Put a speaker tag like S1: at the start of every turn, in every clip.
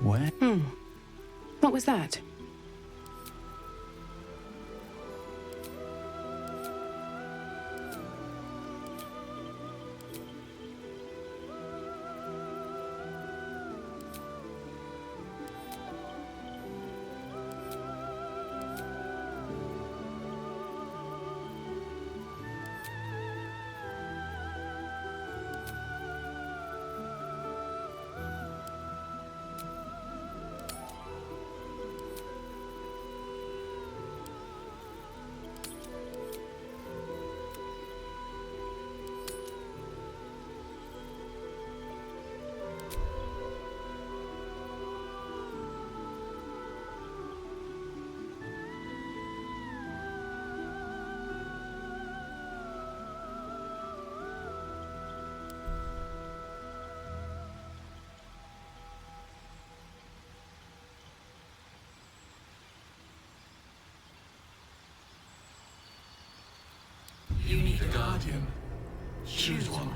S1: Where?
S2: What was that?
S3: You need a guardian. Choose one.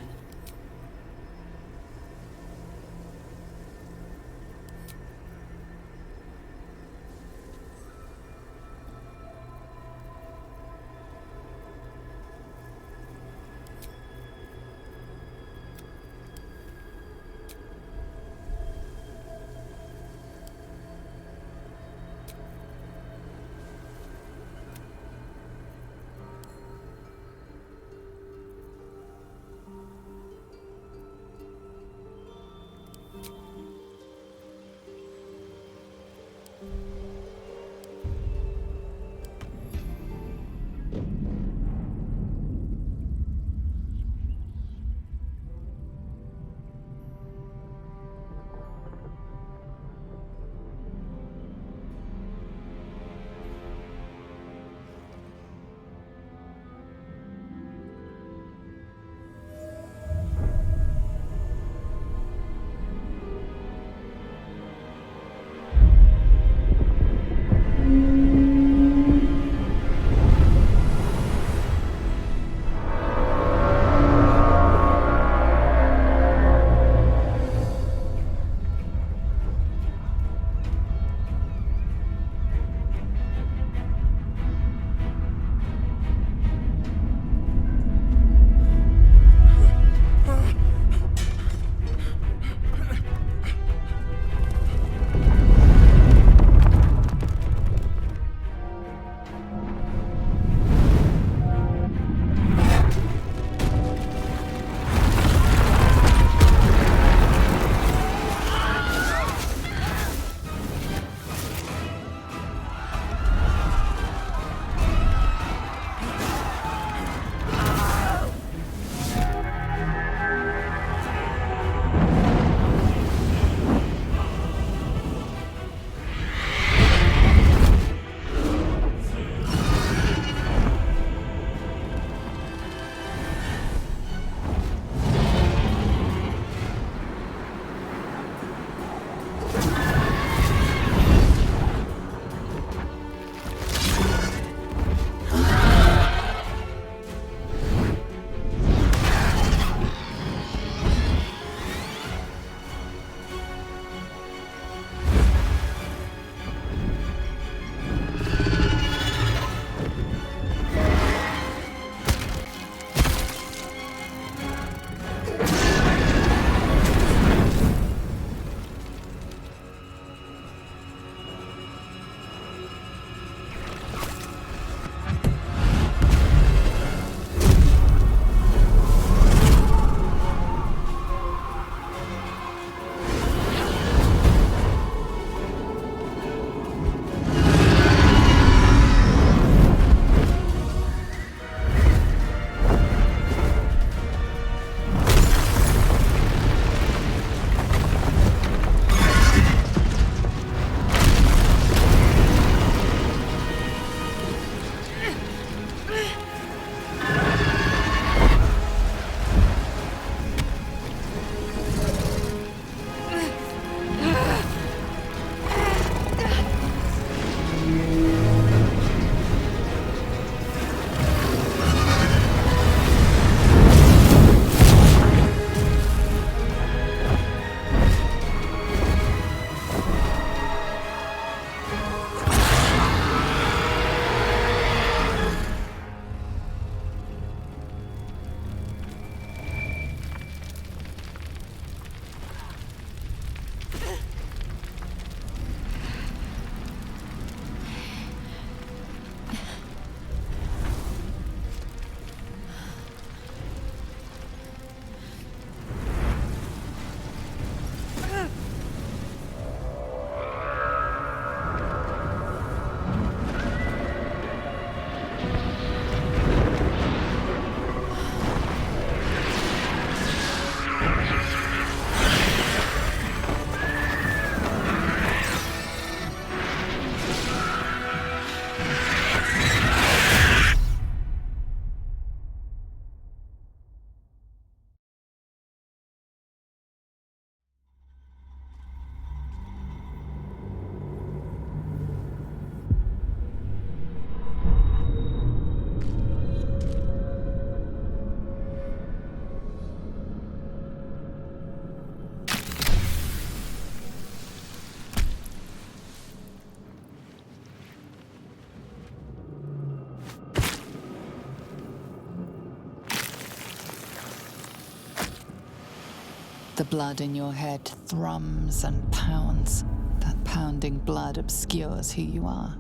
S1: The blood in your head thrums and pounds. That pounding blood obscures who you are.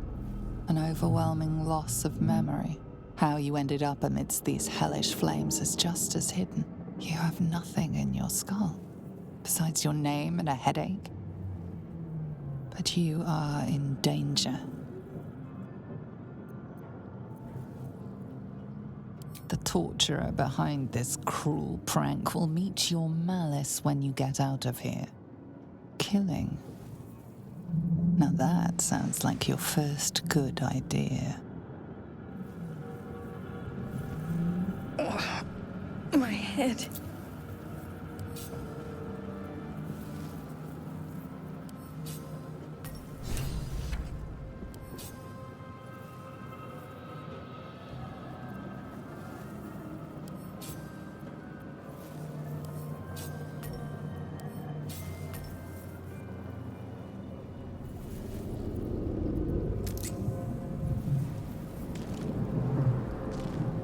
S1: An overwhelming loss of memory. How you ended up amidst these hellish flames is just as hidden. You have nothing in your skull, besides your name and a headache. But you are in danger. The torturer behind this cruel prank will meet your malice when you get out of here. Killing. Now that sounds like your first good idea.
S2: Oh, my head.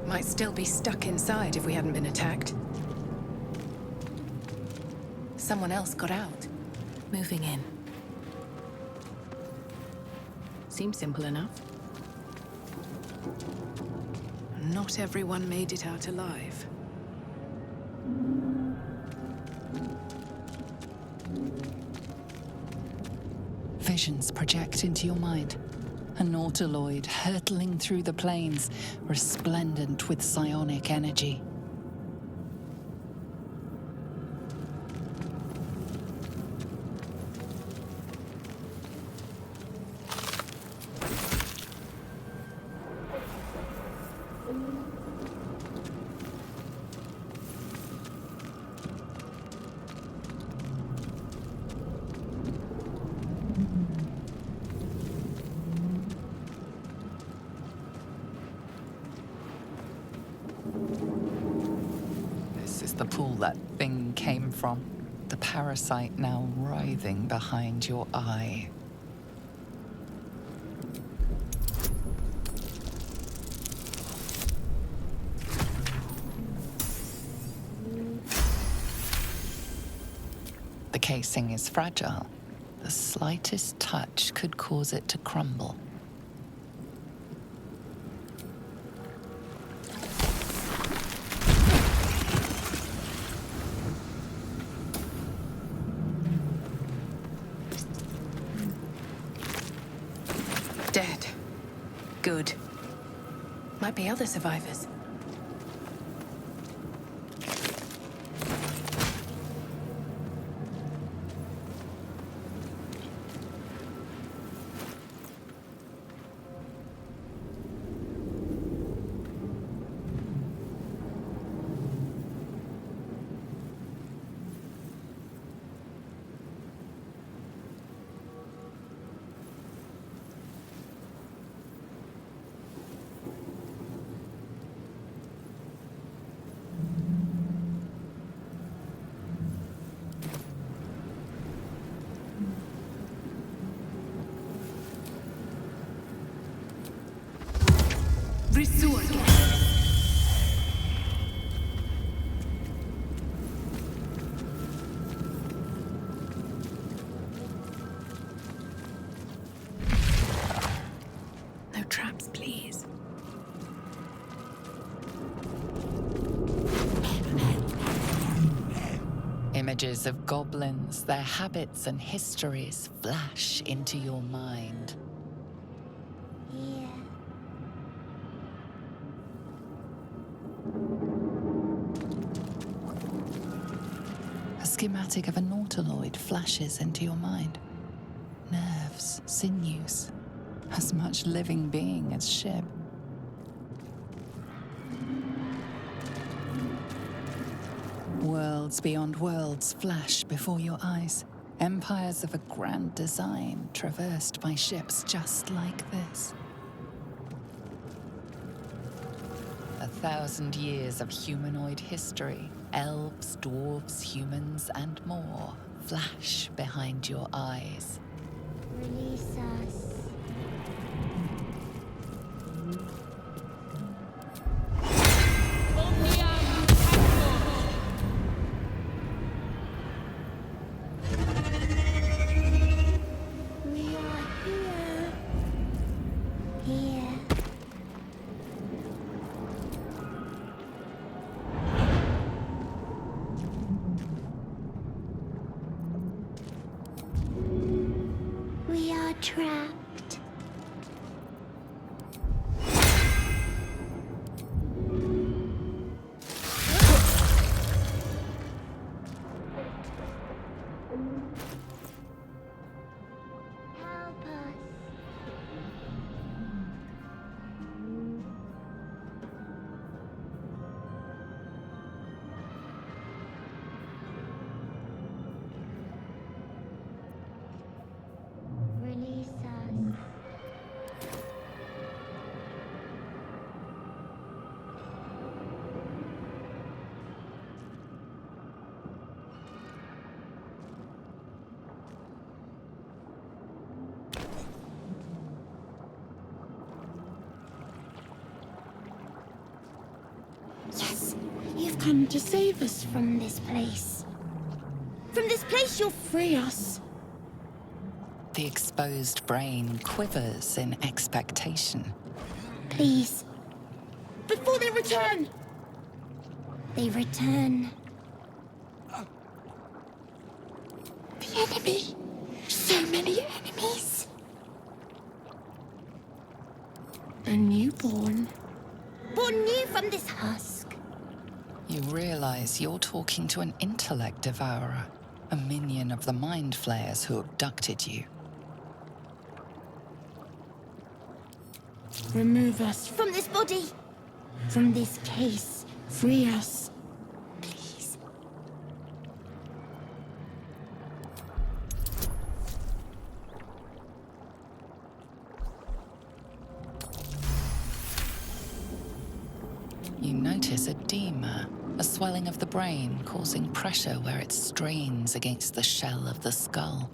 S2: Might still be stuck inside if we hadn't been attacked. Someone else got out. Moving in. Seems simple enough. Not everyone made it out alive.
S1: Visions project into your mind. A nautiloid hurtling through the plains, resplendent with psionic energy. The pool that thing came from. The parasite now writhing behind your eye. The casing is fragile. The slightest touch could cause it to crumble.
S2: Dead. Good. Might be other survivors. Resurrect. No traps, please.
S1: Images of goblins, their habits and histories flash into your mind. A schematic of a nautiloid flashes into your mind. Nerves, sinews, as much living being as ship. Worlds beyond worlds flash before your eyes. Empires of a grand design traversed by ships just like this. 1,000 years of humanoid history, elves, dwarves, humans, and more flash behind your eyes.
S4: Release us. here. We are trapped. Help us. Release us. Yes, you've come to save us from this place. From this place, you'll free us.
S1: The exposed brain quivers in expectation.
S4: Please. Before they return! They return. The enemy. So many enemies. A newborn. Born new from this husk.
S1: You realize you're talking to an intellect devourer, a minion of the mind flayers who abducted you.
S4: Remove us from this body. From this case. Free us. Please.
S1: You notice edema, a swelling of the brain causing pressure where it strains against the shell of the skull.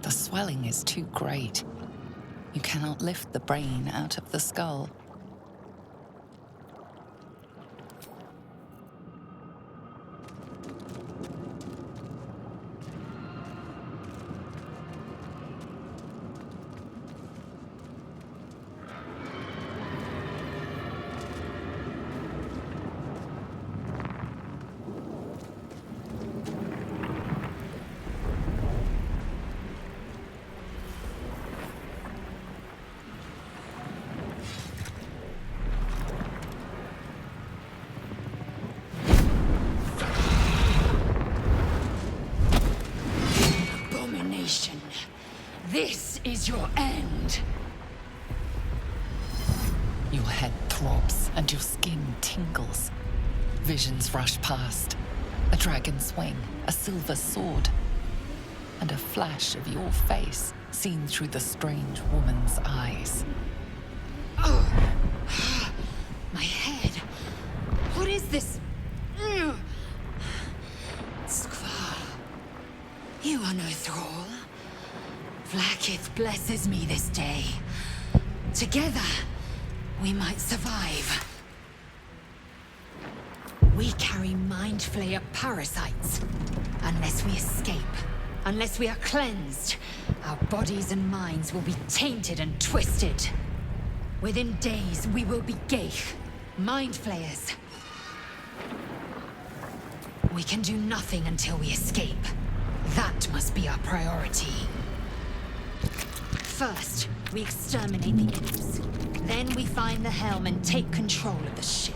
S1: The swelling is too great. You cannot lift the brain out of the skull.
S2: This is your end.
S1: Your head throbs and your skin tingles. Visions rush past. A dragon's wing, a silver sword, and a flash of your face seen through the strange woman's eyes.
S2: Oh. My head. What is this? Skvar. You are no thrall. Vlaakith blesses me this day. Together, we might survive. We carry mind flayer parasites. Unless we escape, unless we are cleansed, our bodies and minds will be tainted and twisted. Within days, we will be Geich, mind flayers. We can do nothing until we escape. That must be our priority. First, we exterminate the imps. Then we find the Helm and take control of the ship.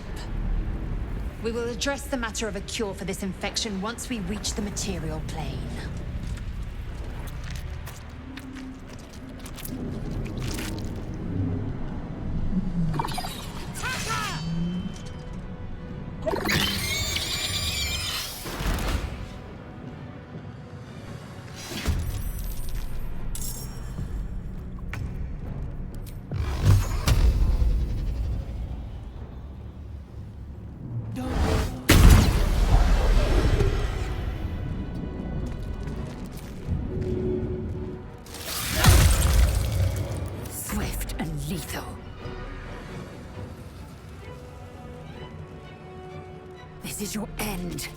S2: We will address the matter of a cure for this infection once we reach the material plane. This is your end.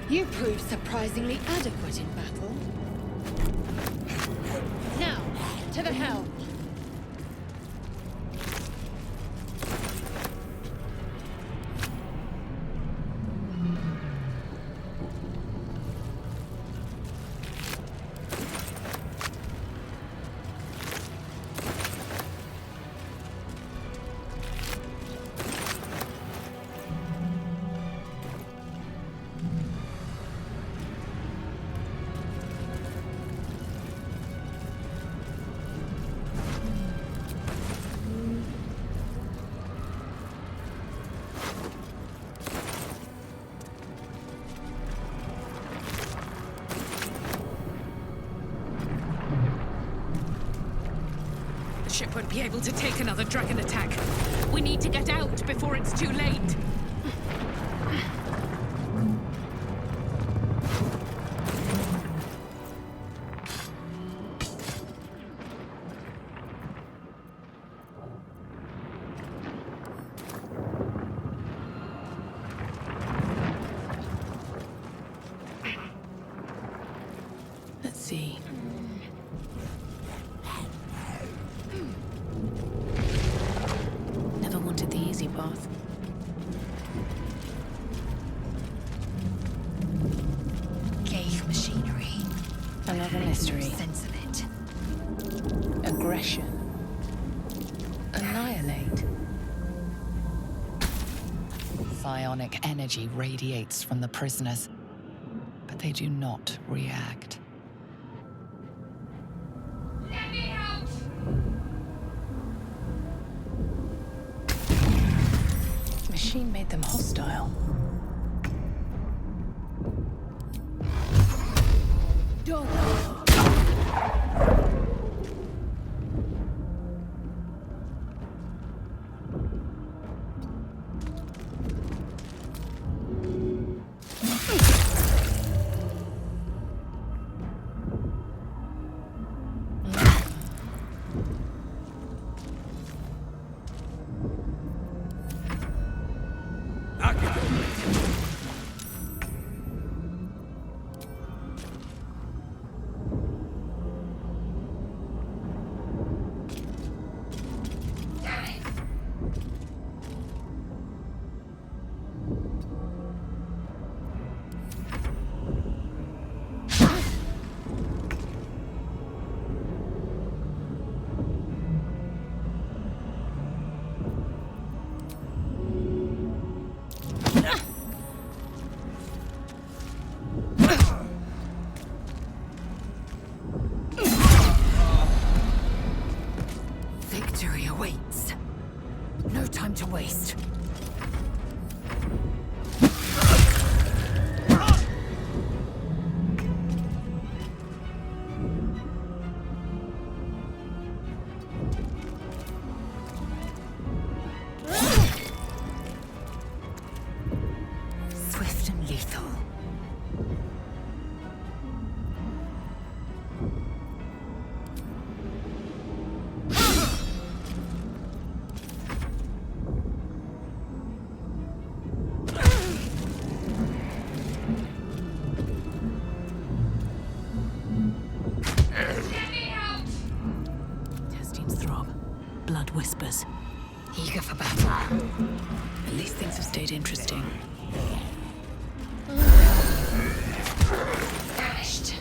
S2: You proved surprisingly adequate in battle. Now, to the Helm.
S5: The ship won't be able to take another dragon attack. We need to get out before it's too late. Let's see. Never wanted the easy path.
S2: Gale machinery.
S5: Another mystery.
S2: Sense of it.
S5: Aggression. Annihilate.
S1: Psionic energy radiates from the prisoners, but they do not react.
S3: Let me out!
S5: Machine made them hostile.
S2: Victory awaits. No time to waste. Swift and lethal.
S5: Intestines throb. Blood whispers.
S2: Eager for battle.
S5: At least things have stayed interesting.
S2: Vanished.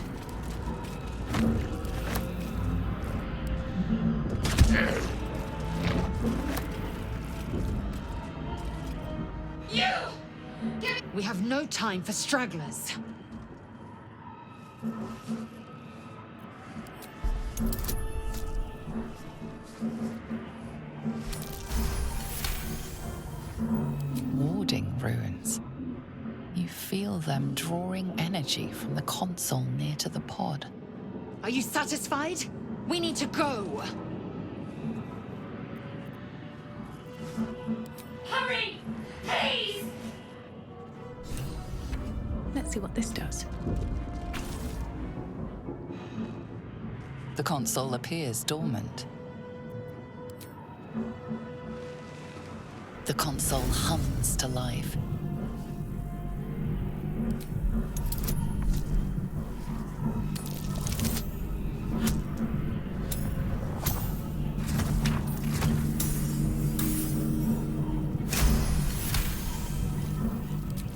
S2: We have no time for stragglers.
S1: Warding runes. You feel them drawing energy from the console near to the pod.
S2: Are you satisfied? We need to go.
S5: Hurry! Please! Let's see what this does.
S1: The console appears dormant. The console hums to life.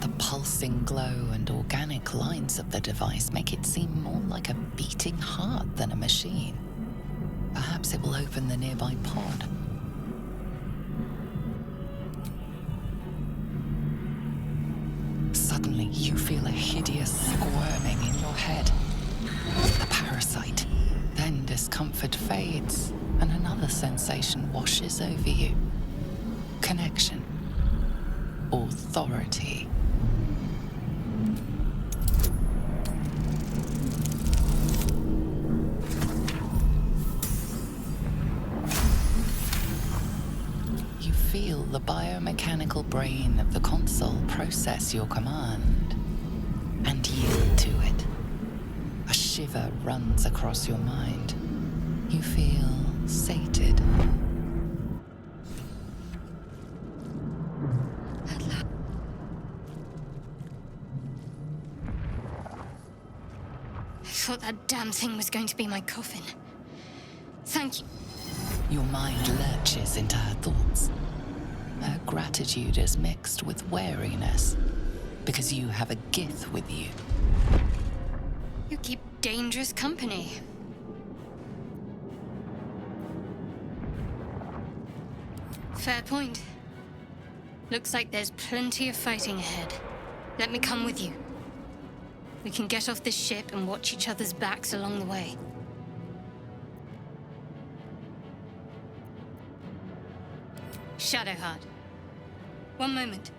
S1: The pulsing glow and organic lines of the device make it seem more like a beating heart than a machine. Perhaps it will open the nearby pod. Suddenly, you feel a hideous squirming in your head. The parasite. Then discomfort fades, and another sensation washes over you. Connection. Authority. You feel the biomechanical brain of the console process your command and yield to it. A shiver runs across your mind. You feel sated.
S4: I thought that damn thing was going to be my coffin. Thank you.
S1: Your mind lurches into her thoughts. Her gratitude is mixed with wariness, because you have a Gith with you.
S4: You keep dangerous company. Fair point. Looks like there's plenty of fighting ahead. Let me come with you. We can get off this ship and watch each other's backs along the way. Shadowheart. One moment.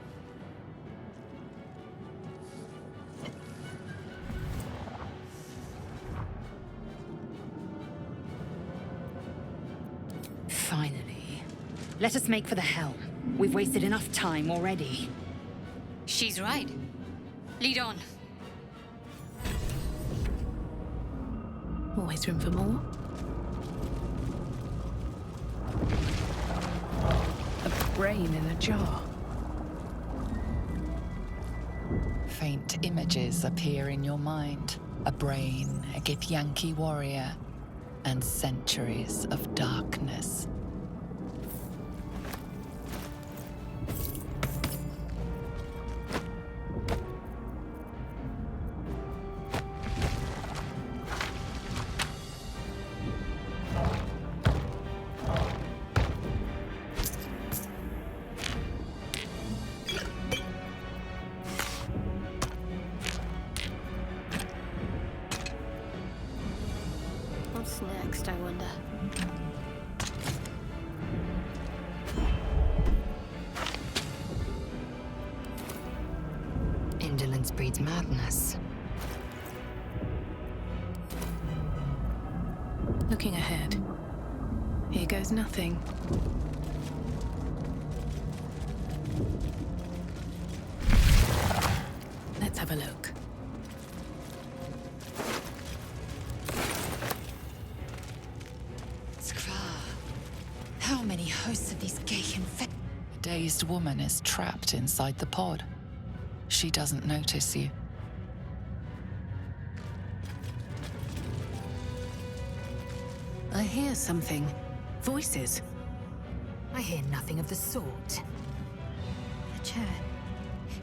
S2: Finally. Let us make for the Helm. We've wasted enough time already.
S4: She's right. Lead on.
S5: Always room for more. A brain in a jar.
S1: Faint images appear in your mind. A brain, a Githyanki warrior, and centuries of darkness.
S4: What's next, I wonder?
S2: Indolence breeds madness.
S5: Looking ahead. Here goes nothing. Let's have a look.
S2: How many hosts of these gay infect?
S1: A dazed woman is trapped inside the pod. She doesn't notice you.
S5: I hear something. Voices.
S2: I hear nothing of the sort.
S4: The chair.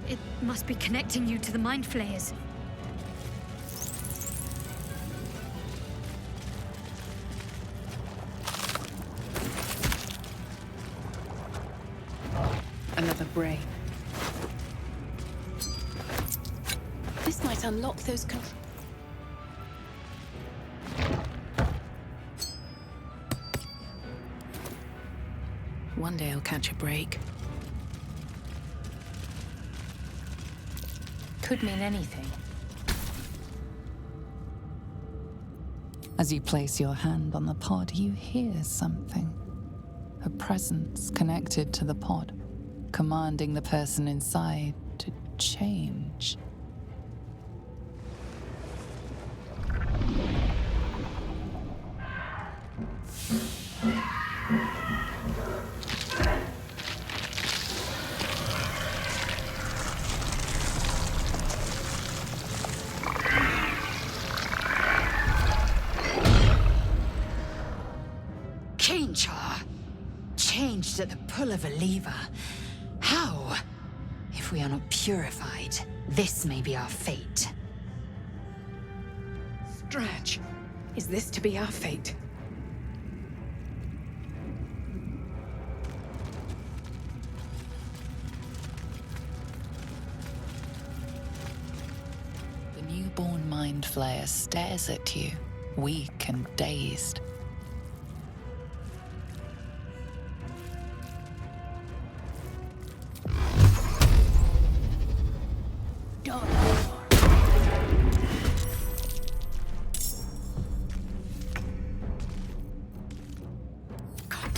S4: It must be connecting you to the mind flayers.
S5: Another brain. This might unlock those One day I'll catch a break.
S2: Could mean anything.
S1: As you place your hand on the pod, you hear something. her presence connected to the pod, commanding the person inside to change.
S2: Changed at the pull of a lever. How? If we are not purified, this may be our fate.
S5: Stretch. Is this to be our fate?
S1: The newborn mind flayer stares at you, weak and dazed.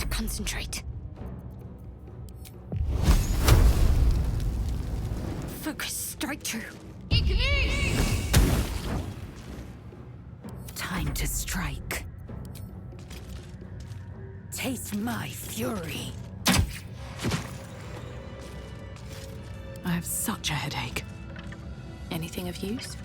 S4: Concentrate. Focus, strike true.
S2: Time to strike. Taste my fury.
S5: I have such a headache. Anything of use?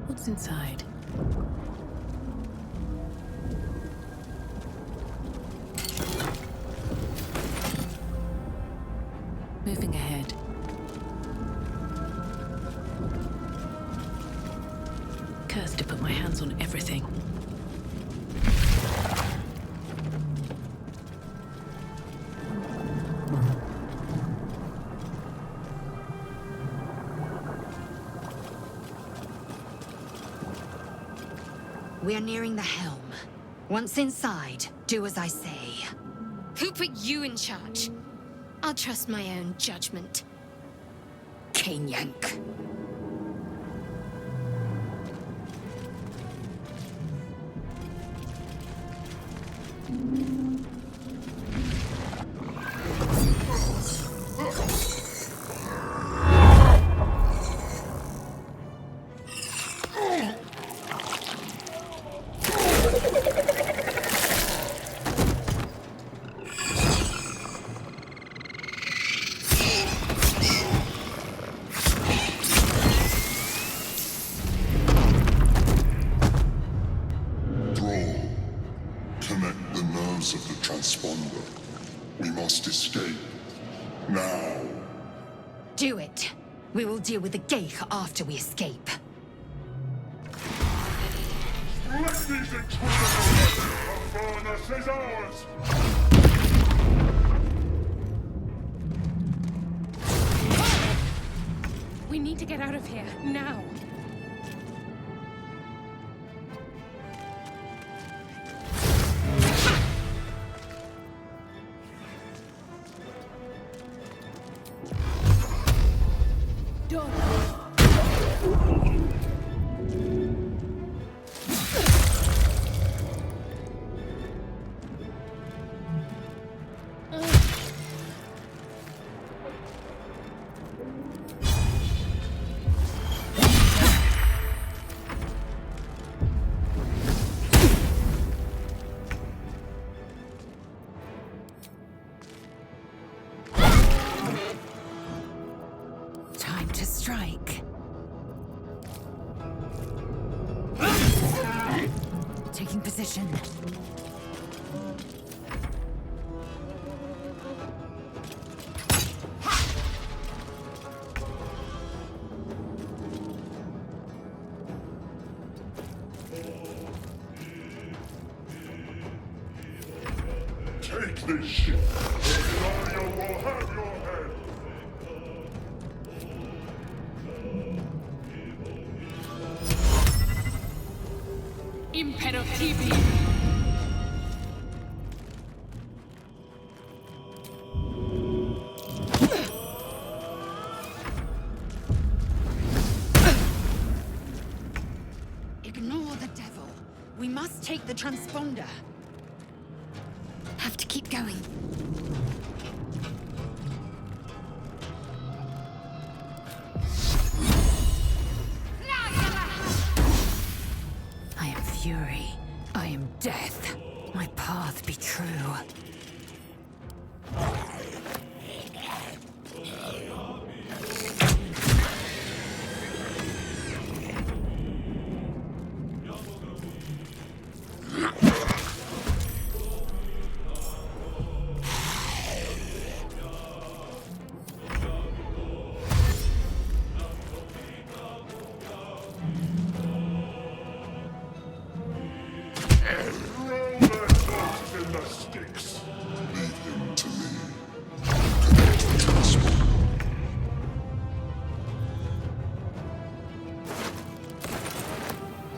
S5: What's inside? Moving ahead. Cursed to put my hands on everything.
S2: We are nearing the Helm. Once inside, do as I say.
S4: Who put you in charge? I'll trust my own judgment.
S2: Cane Yank.
S6: Of the transponder. We must escape. Now.
S2: Do it. We will deal with the Geich after we escape.
S6: Let these intruders! Avernus is ours!
S5: We need to get out of here, now.
S2: Time to strike. Taking position.
S6: Take this ship! Astarion will have your head!
S5: Imperativi!
S2: We must take the transponder.
S4: Have to keep going.
S2: I am fury. I am death. My path be true.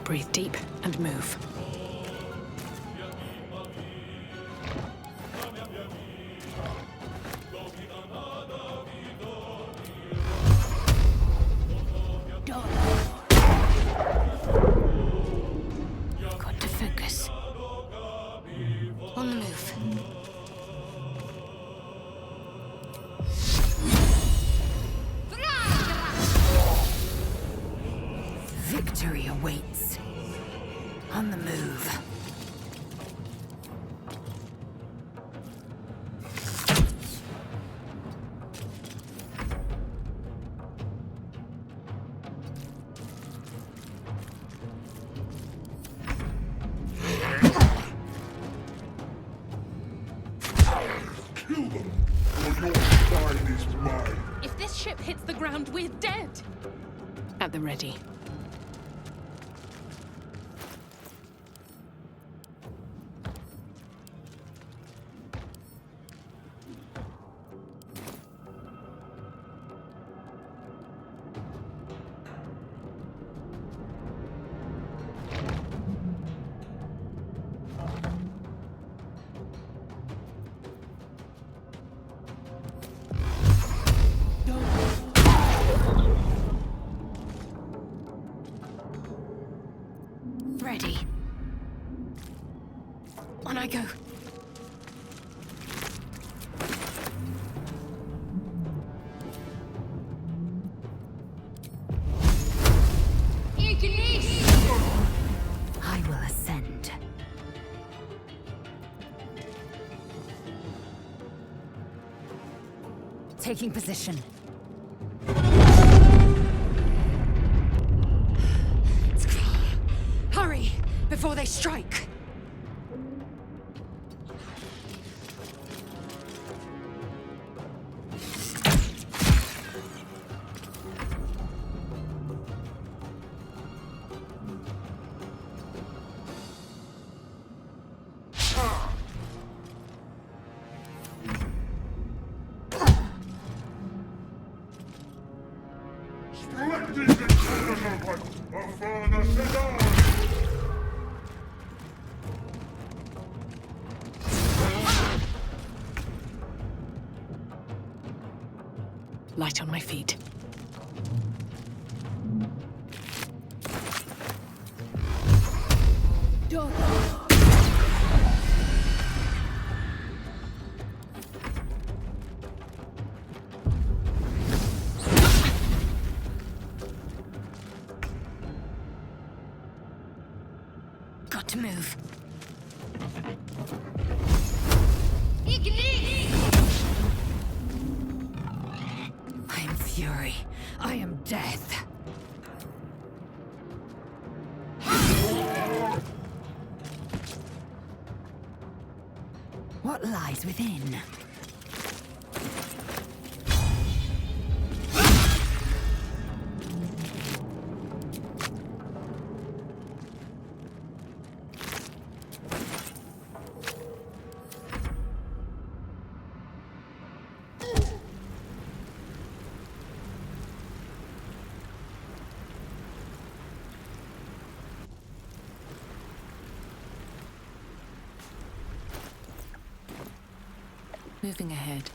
S5: Breathe deep and move.
S4: Got to focus. On the move.
S2: Victory awaits. On the move.
S6: Kill them, or your spine is mine.
S5: If this ship hits the ground, we're dead. At the ready.
S4: Ready. On I go.
S2: I will ascend. Taking position. Hurry, before they strike.
S6: Splendid Shadowheart, Afana Sedar!
S5: Light on my feet.
S4: Got to move.
S2: I am fury. I am death. What lies within?
S5: Moving ahead.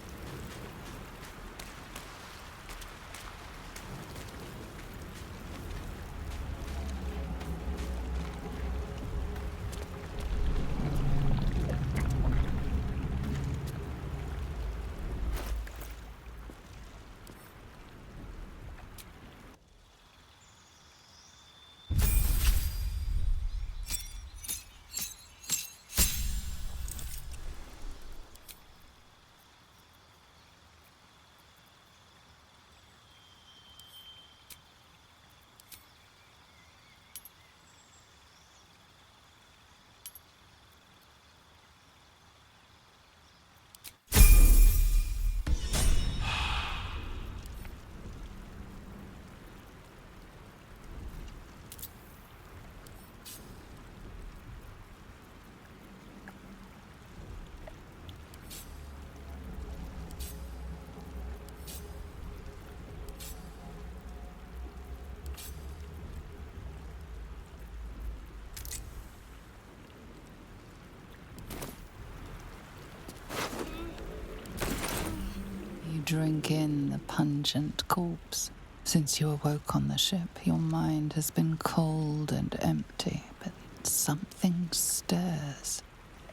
S1: drink in the pungent corpse. Since you awoke on the ship, your mind has been cold and empty, but something stirs.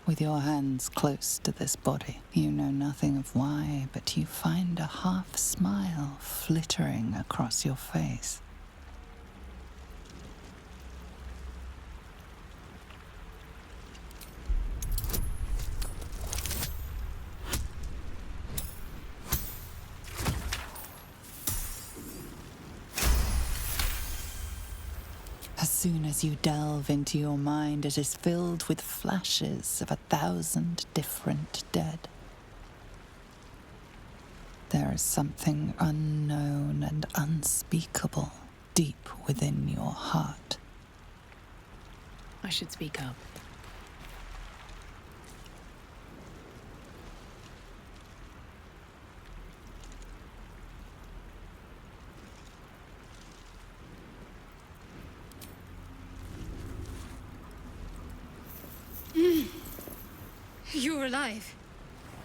S1: With your hands close to this body, you know nothing of why, but you find a half smile flittering across your face. As soon as you delve into your mind, it is filled with flashes of 1,000 different dead. There is something unknown and unspeakable deep within your heart.
S5: I should speak up.
S4: You're alive.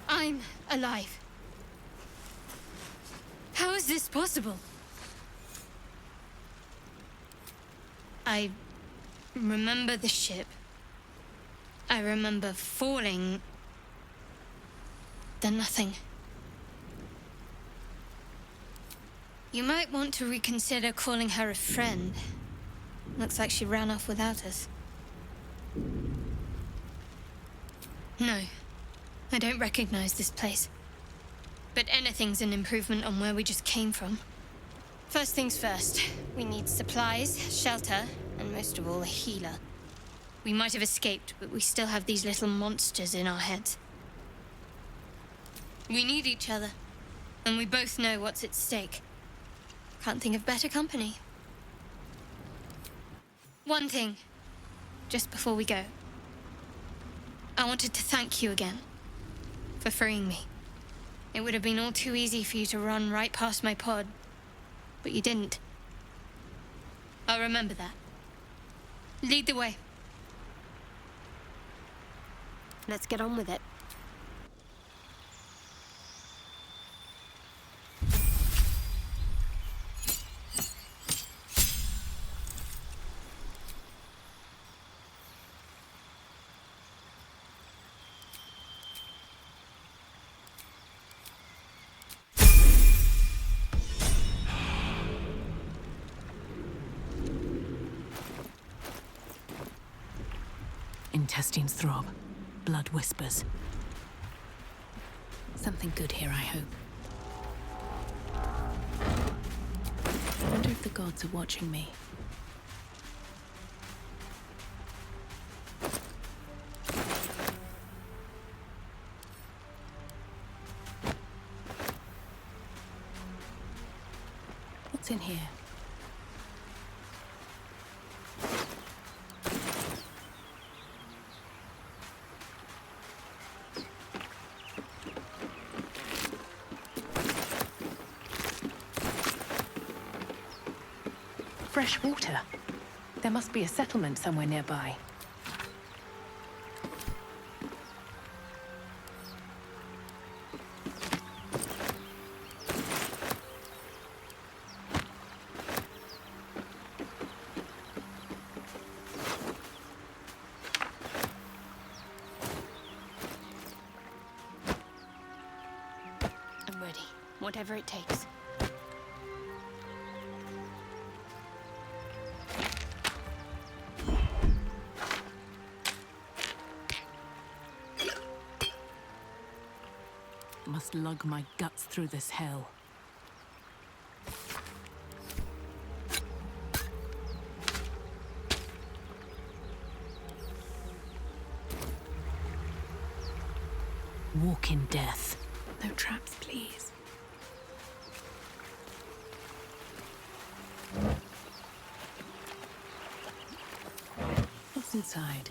S4: I'm alive. How is this possible? I remember the ship. I remember falling. Then nothing. You might want to reconsider calling her a friend. Looks like she ran off without us. No, I don't recognize this place. But anything's an improvement on where we just came from. First things first, we need supplies, shelter, and most of all, a healer. We might have escaped, but we still have these little monsters in our heads. We need each other, and we both know what's at stake. Can't think of better company. One thing, just before we go. I wanted to thank you again for freeing me. It would have been all too easy for you to run right past my pod, but you didn't. I'll remember that. Lead the way. Let's get on with it.
S5: Intestines throb. Blood whispers. Something good here, I hope. I wonder if the gods are watching me. What's in here? Fresh water. There must be a settlement somewhere nearby.
S4: I'm ready, whatever it takes.
S5: Must lug my guts through this hell. Walk in death. No traps, please. What's inside?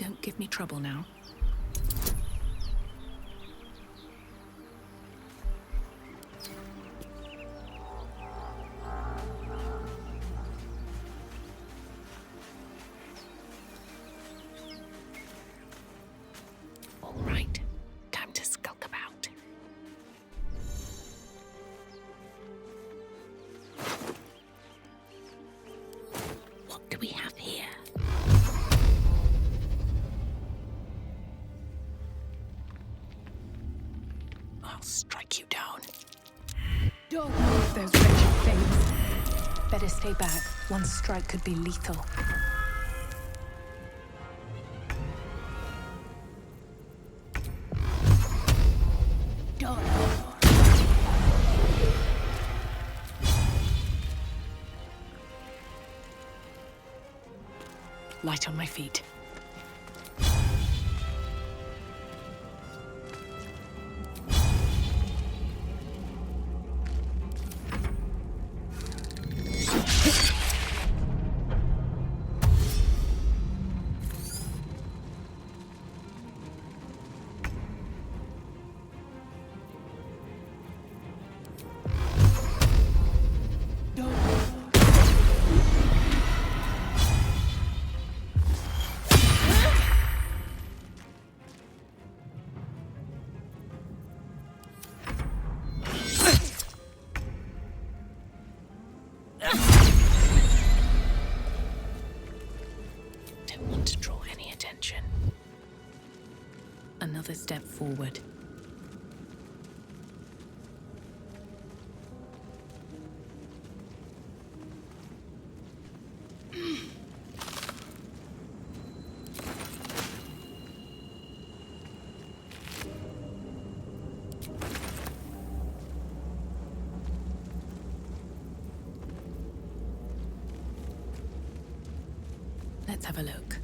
S5: Don't give me trouble now. All right, time to skulk about. What do we have here? I'll strike you down.
S7: Don't move those wretched things. Better stay back. One strike could be lethal.
S5: Light on my feet. Another step forward. Let's have a look.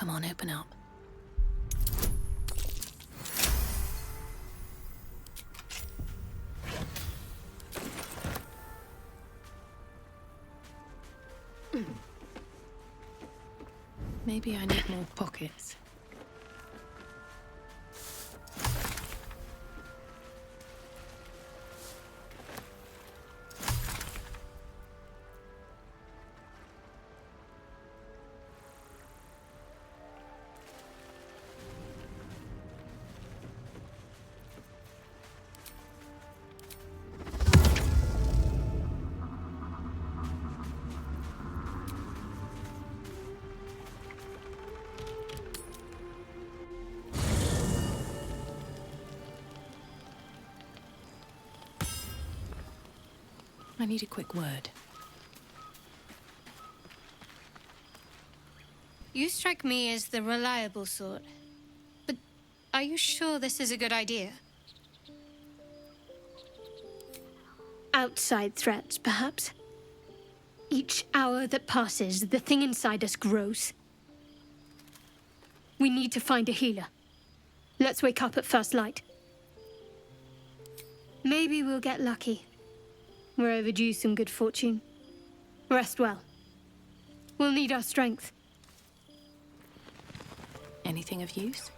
S5: Come on, open up. Maybe I need more pockets. I need a quick word.
S4: You strike me as the reliable sort. But are you sure this is a good idea?
S8: Outside threats, perhaps? Each hour that passes, the thing inside us grows. We need to find a healer. Let's wake up at first light. Maybe we'll get lucky. We're overdue some good fortune. Rest well. We'll need our strength.
S5: Anything of use?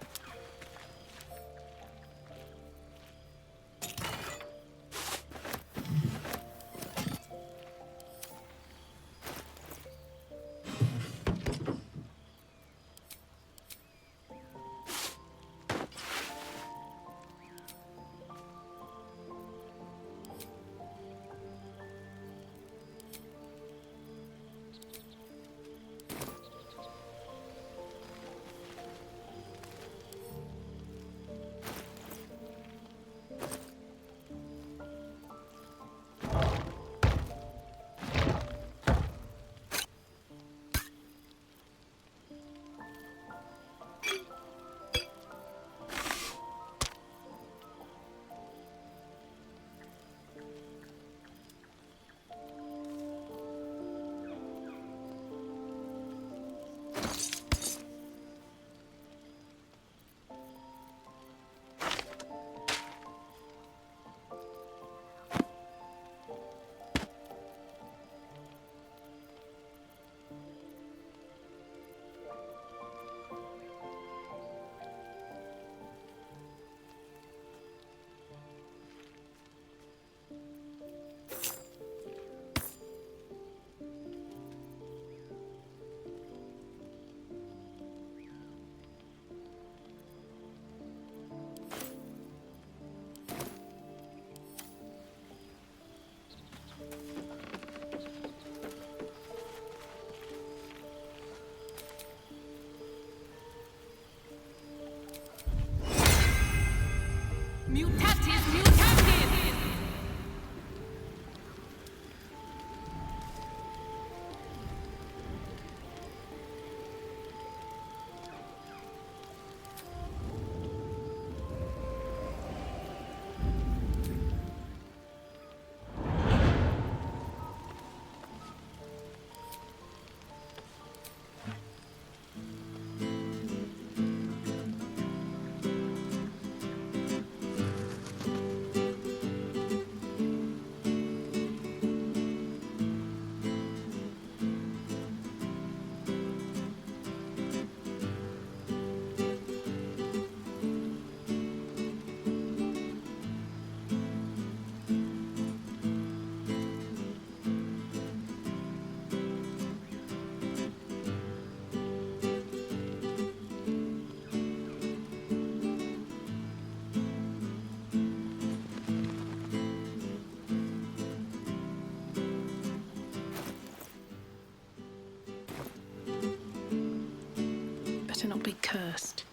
S7: cursed.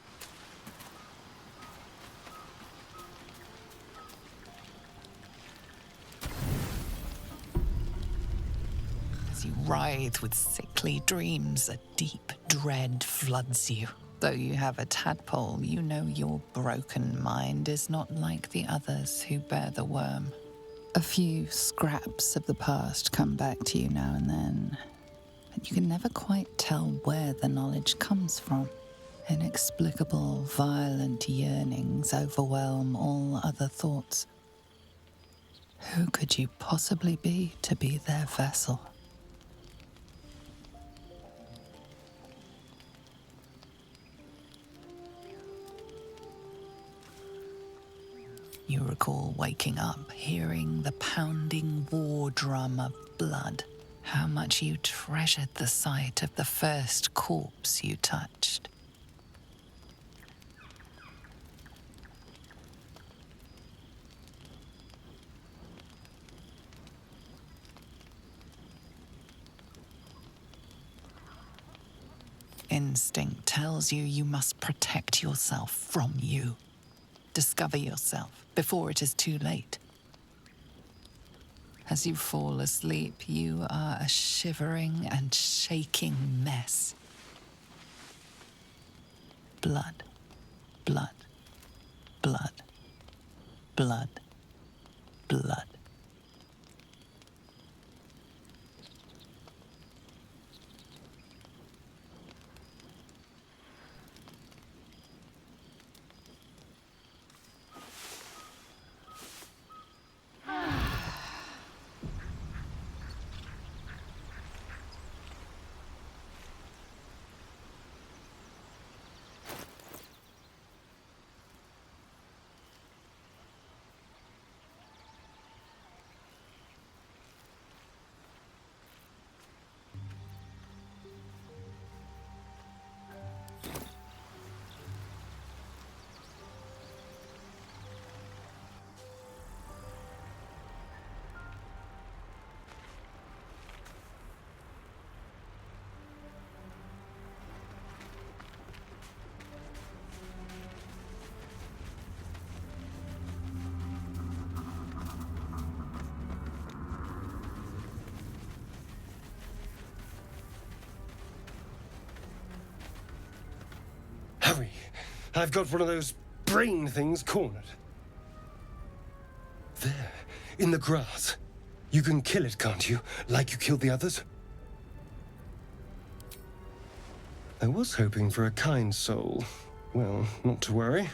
S1: As you writhe with sickly dreams, a deep dread floods you. Though you have a tadpole, you know your broken mind is not like the others who bear the worm. A few scraps of the past come back to you now and then, but you can never quite tell where the knowledge comes from. Inexplicable, violent yearnings overwhelm all other thoughts. Who could you possibly be to be their vessel? You recall waking up, hearing the pounding war drum of blood. How much you treasured the sight of the first corpse you touched. Instinct tells you you must protect yourself from you. Discover yourself before it is too late. As you fall asleep, you are a shivering and shaking mess. Blood, blood, blood, blood, blood.
S9: Hurry! I've got one of those brain things cornered. There, in the grass. You can kill it, can't you? Like you killed the others? I was hoping for a kind soul. Well, not to worry.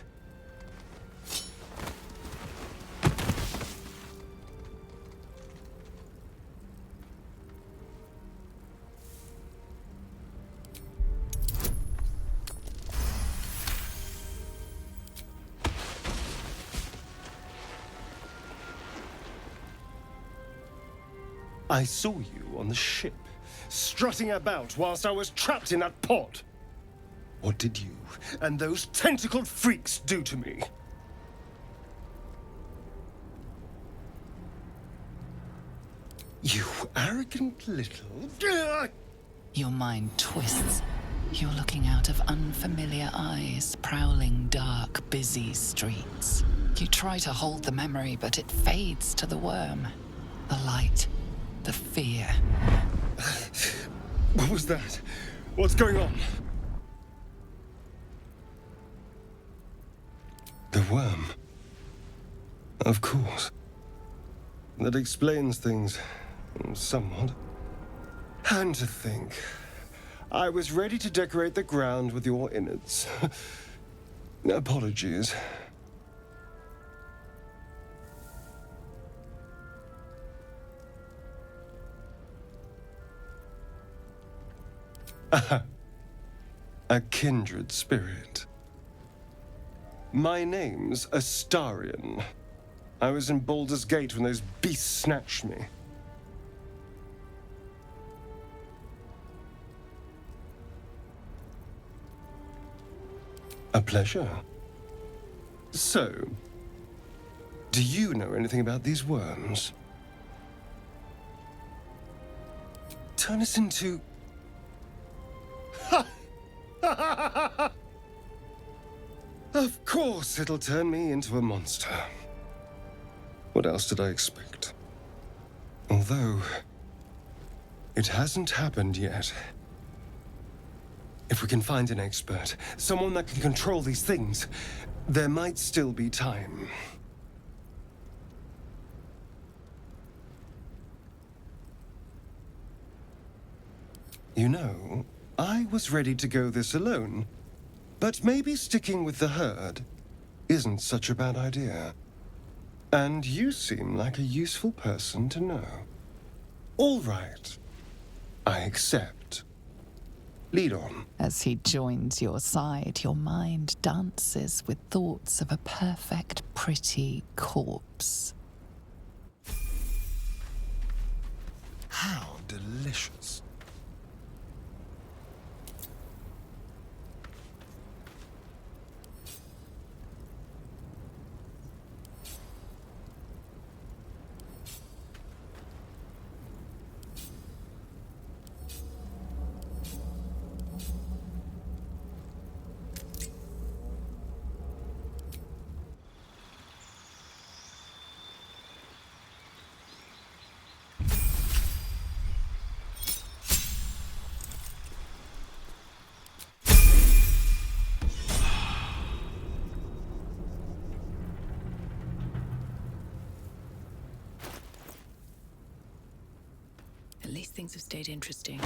S9: I saw you on the ship, strutting about whilst I was trapped in that pod. What did you and those tentacled freaks do to me? You arrogant little...
S1: Your mind twists. You're looking out of unfamiliar eyes, prowling dark, busy streets. You try to hold the memory, but it fades to the worm. The light. The fear.
S9: What was that? What's going on? The worm. Of course. That explains things, somewhat. And to think, I was ready to decorate the ground with your innards. Apologies. A kindred spirit. My name's Astarion. I was in Baldur's Gate when those beasts snatched me. A pleasure. So, do you know anything about these worms? Turn us into... guess it'll turn me into a monster. What else did I expect? Although, it hasn't happened yet. If we can find an expert, someone that can control these things, there might still be time. You know, I was ready to go this alone, but maybe sticking with the herd isn't such a bad idea. And you seem like a useful person to know. All right. I accept. Lead on.
S1: As he joins your side, your mind dances with thoughts of a perfect, pretty corpse.
S9: How delicious.
S5: At least things have stayed interesting.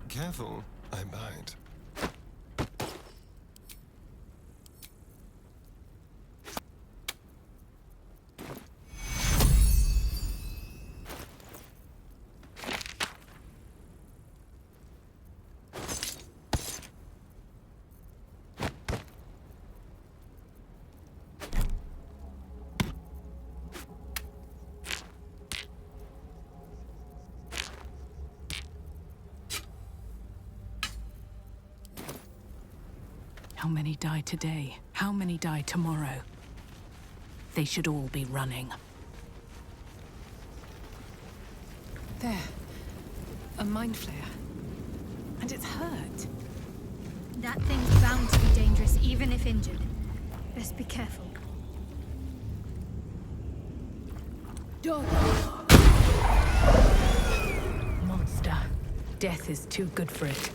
S9: Careful, I bite.
S5: How many die today? How many die tomorrow? They should all be running.
S7: There. A mind flare. And it's hurt.
S8: That thing's bound to be dangerous, even if injured. Best be careful.
S7: Dog.
S5: Monster. Death is too good for it.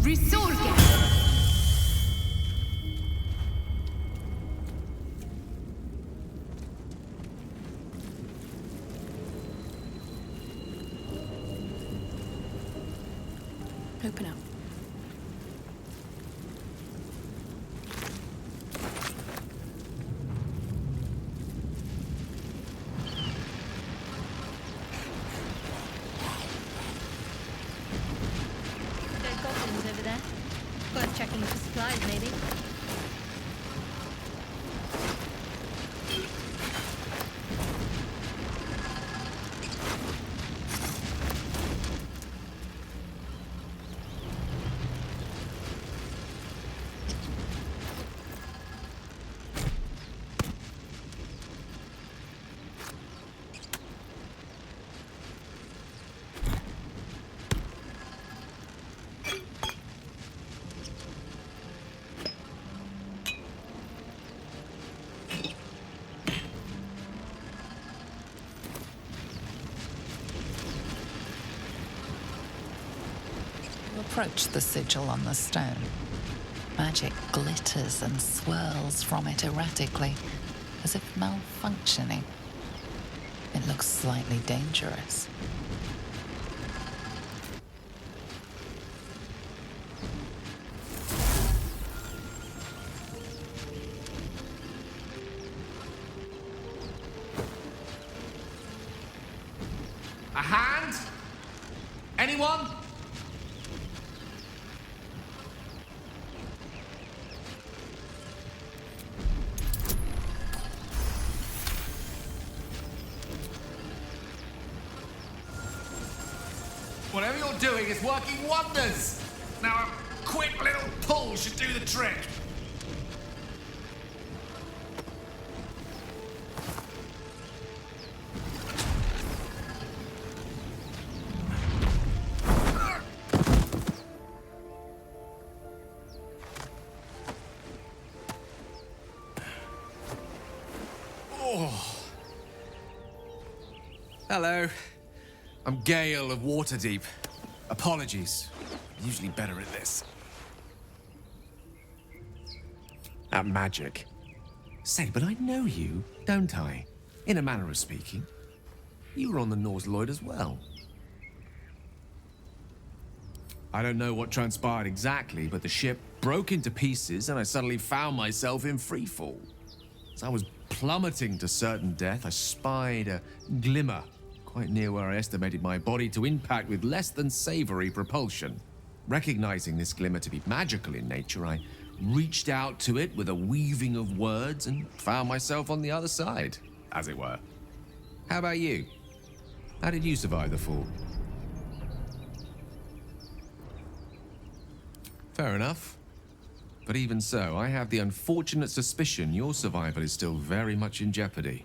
S5: Resurrect! Open up.
S8: There's goblins over there. Worth checking for supplies, maybe.
S1: Approach the sigil on the stone. Magic glitters and swirls from it erratically, as if malfunctioning. It looks slightly dangerous.
S3: A hand? Anyone?
S10: doing is working wonders. Now a quick little pull should do the trick. Hello. I'm Gale of Waterdeep. Apologies. I'm usually better at this. At magic. Say, but I know you, don't I? In a manner of speaking. You were on the nautiloid as well. I don't know what transpired exactly, but the ship broke into pieces and I suddenly found myself in freefall. As I was plummeting to certain death, I spied a glimmer quite near where I estimated my body to impact with less than savory propulsion. Recognizing this glimmer to be magical in nature, I reached out to it with a weaving of words and found myself on the other side, as it were. How about you? How did you survive the fall? Fair enough. But even so, I have the unfortunate suspicion your survival is still very much in jeopardy.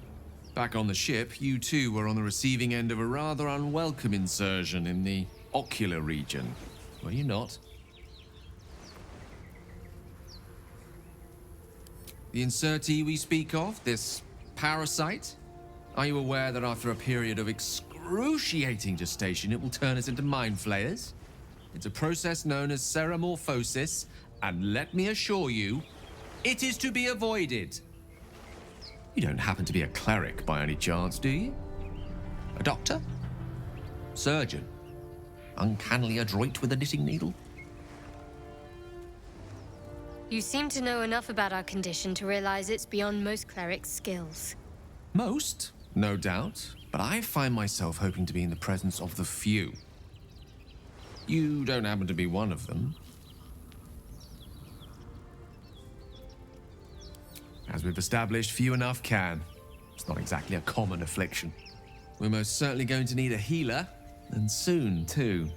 S10: Back on the ship, you too were on the receiving end of a rather unwelcome insertion in the ocular region, were you not? The insertee we speak of, this parasite? Are you aware that after a period of excruciating gestation, it will turn us into mind flayers? It's a process known as seromorphosis, and let me assure you, it is to be avoided. You don't happen to be a cleric by any chance, do you? A doctor? Surgeon? Uncannily adroit with a knitting needle?
S4: You seem to know enough about our condition to realize it's beyond most clerics' skills.
S10: Most, no doubt, but I find myself hoping to be in the presence of the few. You don't happen to be one of them. As we've established, few enough can. It's not exactly a common affliction. We're most certainly going to need a healer, and soon, too.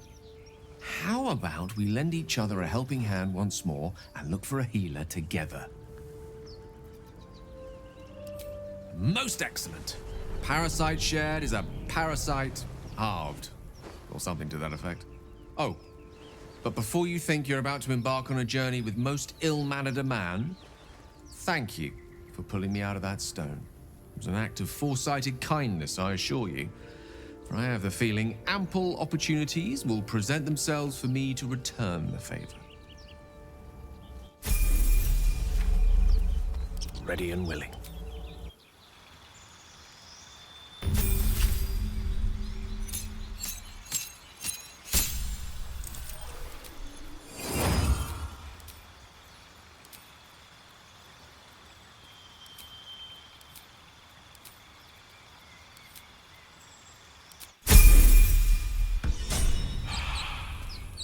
S10: How about we lend each other a helping hand once more and look for a healer together? Most excellent. Parasite shared is a parasite halved, or something to that effect. Oh, but before you think you're about to embark on a journey with most ill-mannered a man, thank you for pulling me out of that stone. It was an act of foresighted kindness, I assure you. For I have the feeling ample opportunities will present themselves for me to return the favor. Ready and willing.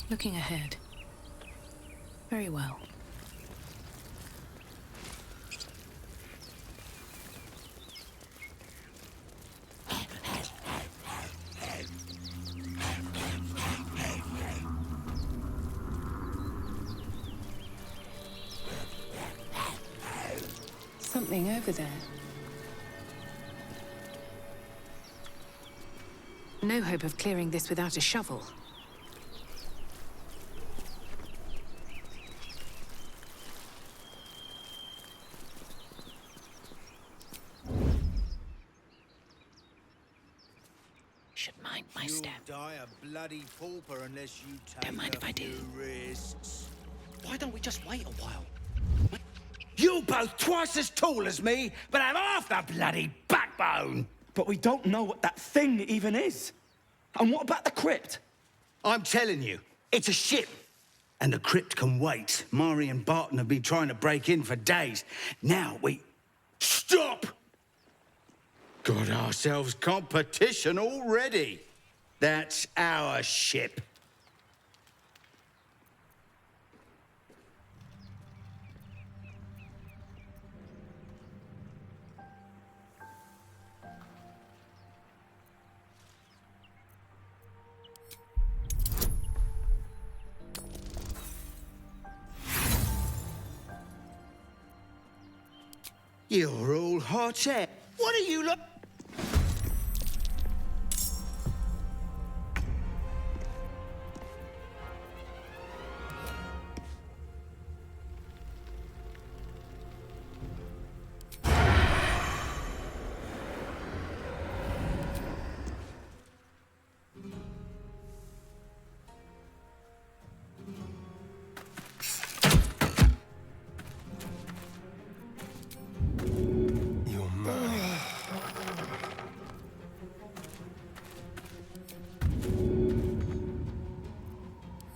S7: Looking ahead. Very well. Something over there. No hope of clearing this without a shovel.
S11: Die a bloody pauper unless you take
S7: Don't mind if I do.
S11: risks. Why don't we just wait a while? You both twice as tall as me, but have half the bloody backbone!
S12: But we don't know what that thing even is. And what about the crypt?
S11: I'm telling you, it's a ship. And the crypt can wait. Mari and Barton have been trying to break in for days. Now we... Stop! Got ourselves competition already. That's our ship. You're all hot air. What are you look?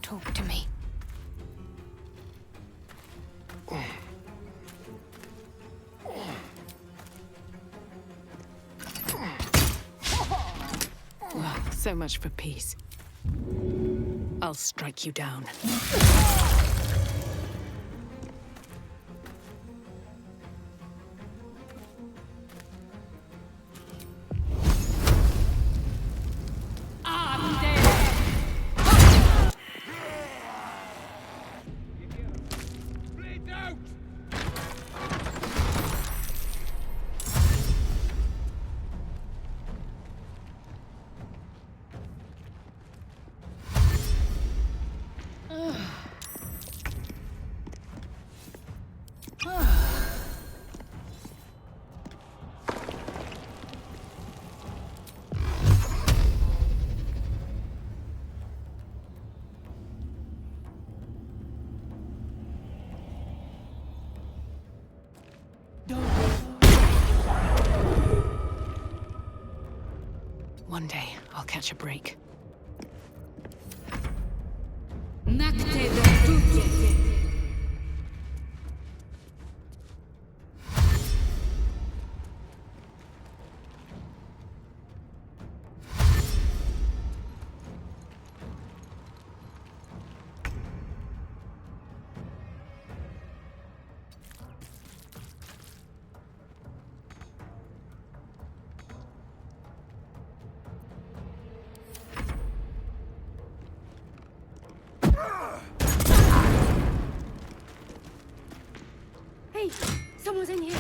S4: Talk to me.
S5: Well, so much for peace. I'll strike you down. One day, I'll catch a break.
S8: Hey, someone's in here.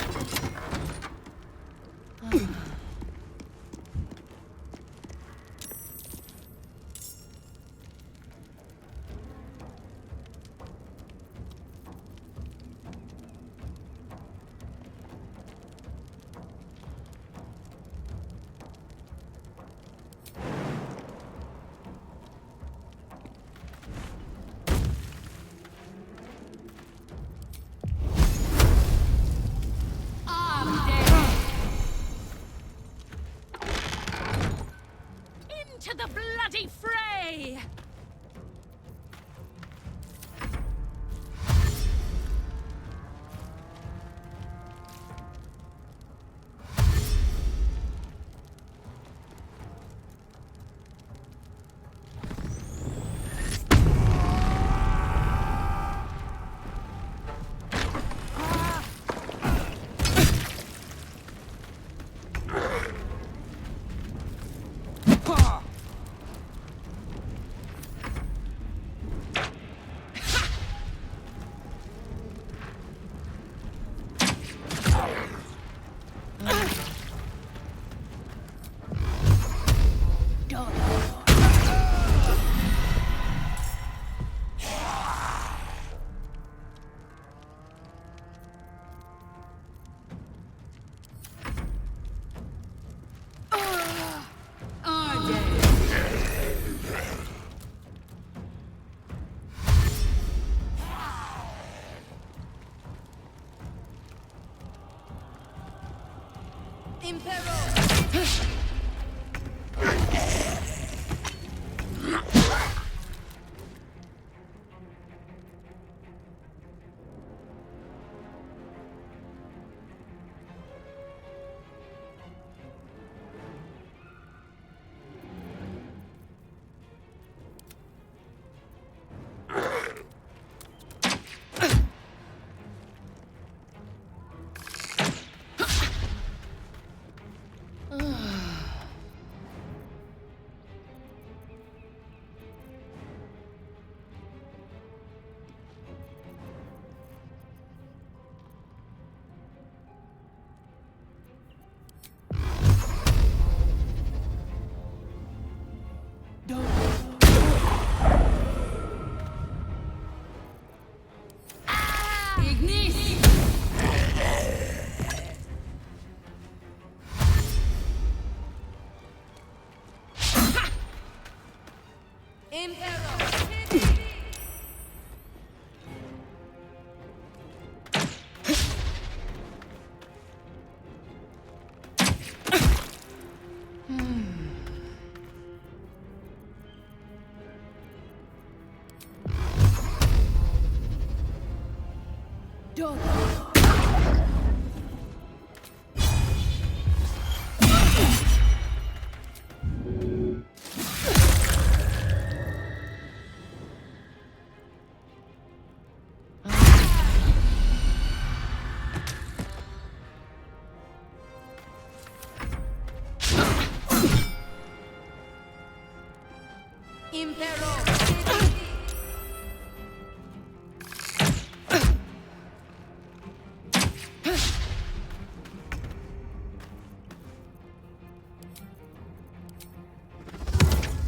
S5: To the bloody fray!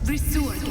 S5: Resurrect.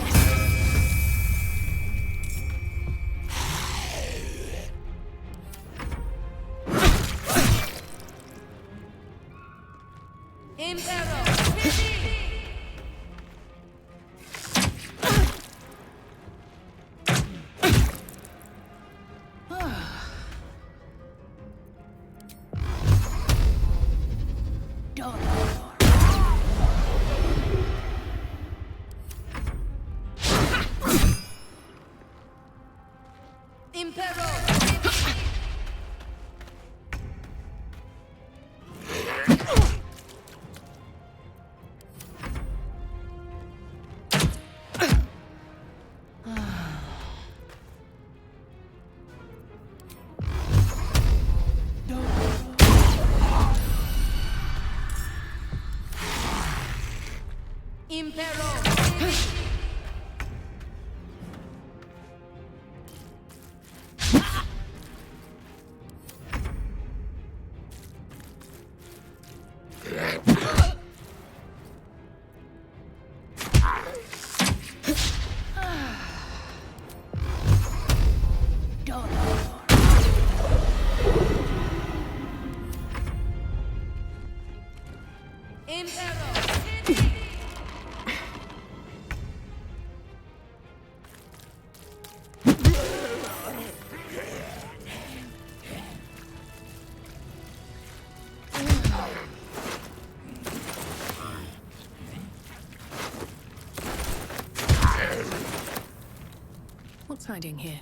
S7: What's hiding here?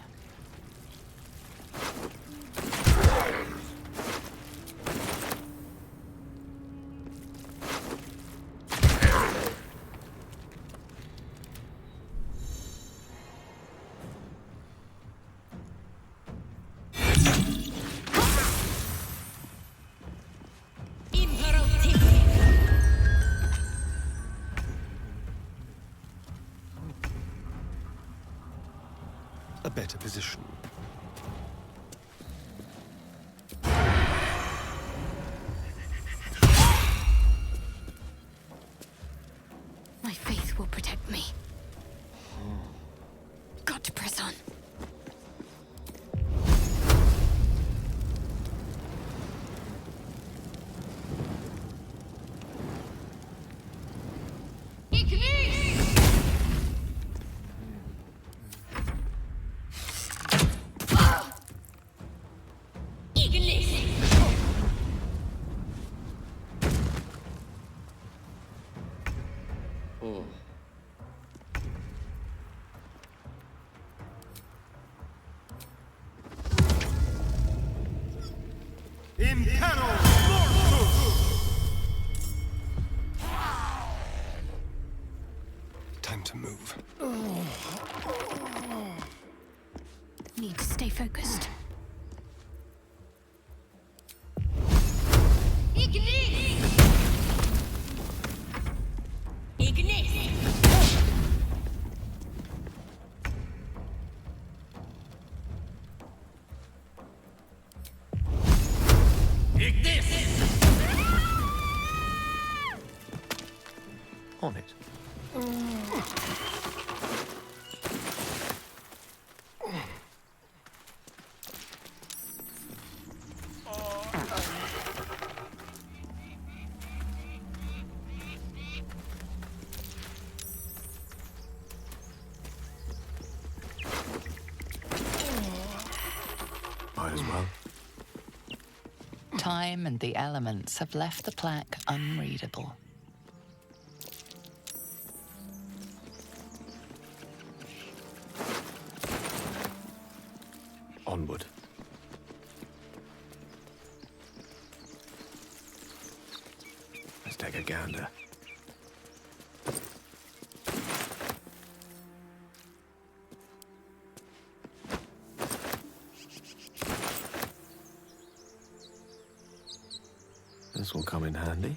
S9: A better position.
S4: My faith will protect me. Got to press on.
S9: Time to move.
S4: Need to stay focused.
S9: On it.
S10: Might as well.
S1: Time and the elements have left the plaque unreadable.
S9: Onward.
S10: take a gander. This will come in handy.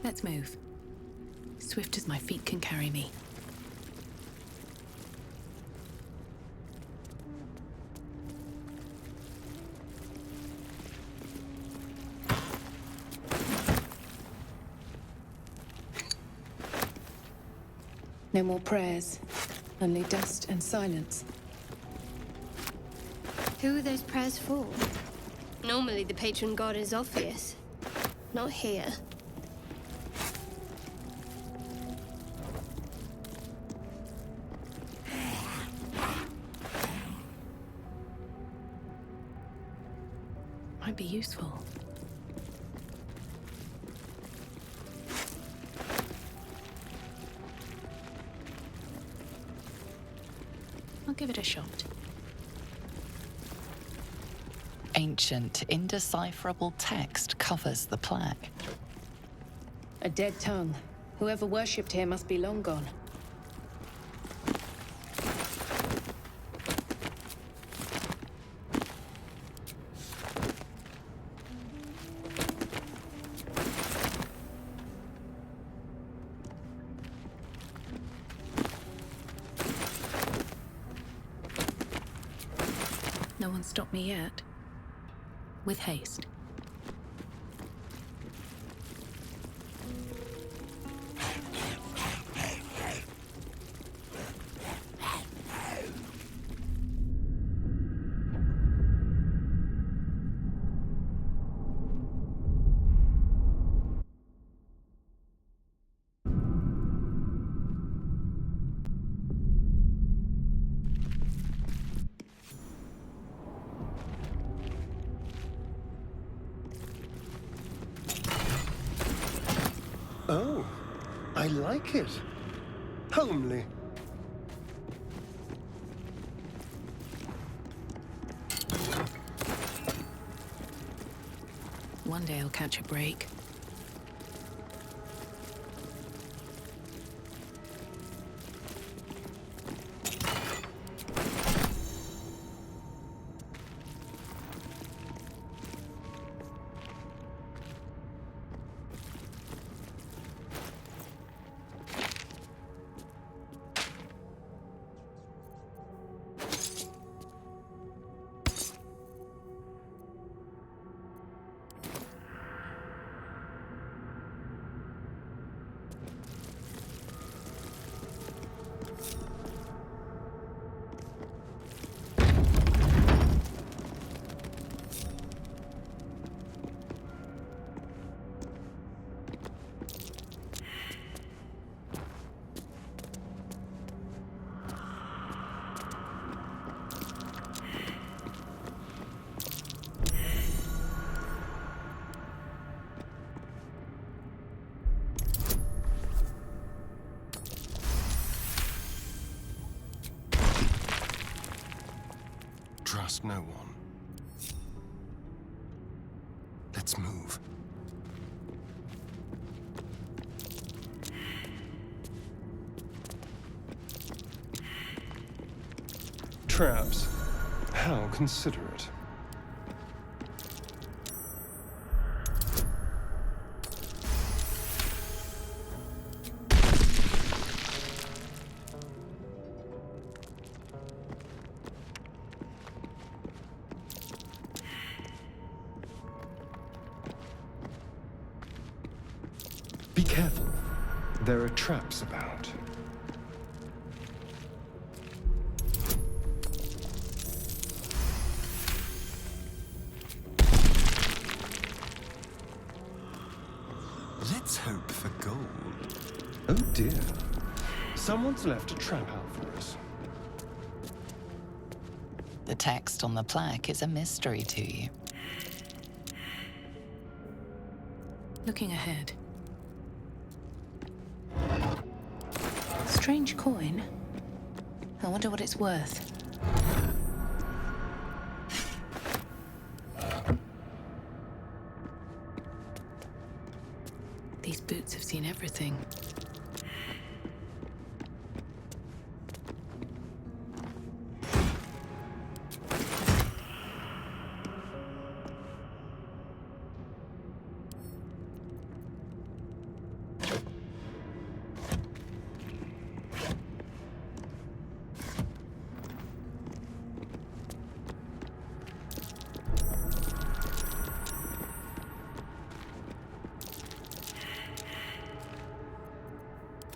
S7: Let's move. Swift as my feet can carry me. No more prayers, only dust and silence.
S8: Who are those prayers for? Normally the patron god is obvious. Not here.
S7: Might be useful. I'll give it a shot.
S1: Ancient, indecipherable text covers the plaque.
S7: A dead tongue. Whoever worshipped here must be long gone. No one stopped me yet. With haste.
S9: Oh, I like it. Homely.
S7: One day I'll catch a break.
S9: Trust no one. Let's move. Traps. How considerate. Be careful. There are traps about. Let's hope for gold. Oh dear. Someone's left a trap out for us.
S1: The text on the plaque is a mystery to you.
S7: Looking ahead. Strange coin. I wonder what it's worth. These boots have seen everything.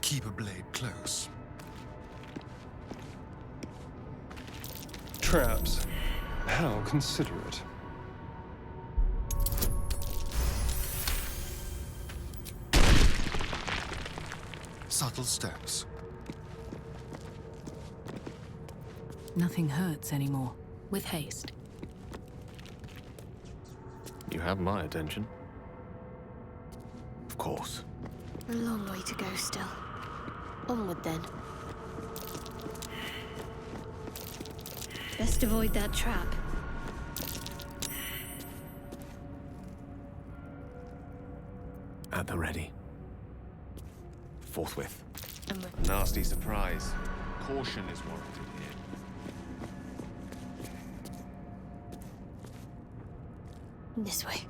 S9: Keep a blade close. Traps. How considerate. Subtle steps.
S7: Nothing hurts anymore. With haste.
S13: You have my attention. Of course.
S8: A long way to go still. Onward then. Best avoid that trap.
S13: At the ready. Forthwith.
S10: A nasty surprise. Caution is warranted here.
S8: This way.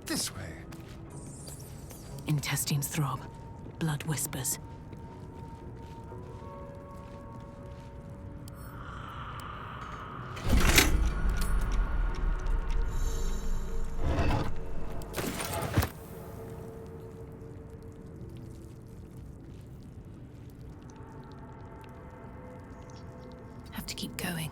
S9: This way.
S7: Intestines throb. Blood whispers. Have to keep going.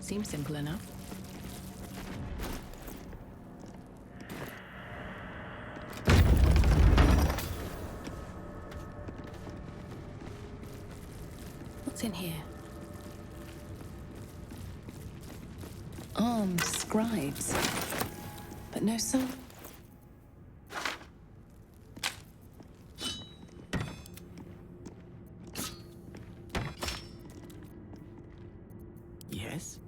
S7: Seems simple enough. What's in here? Armed scribes. But no soul. Yes?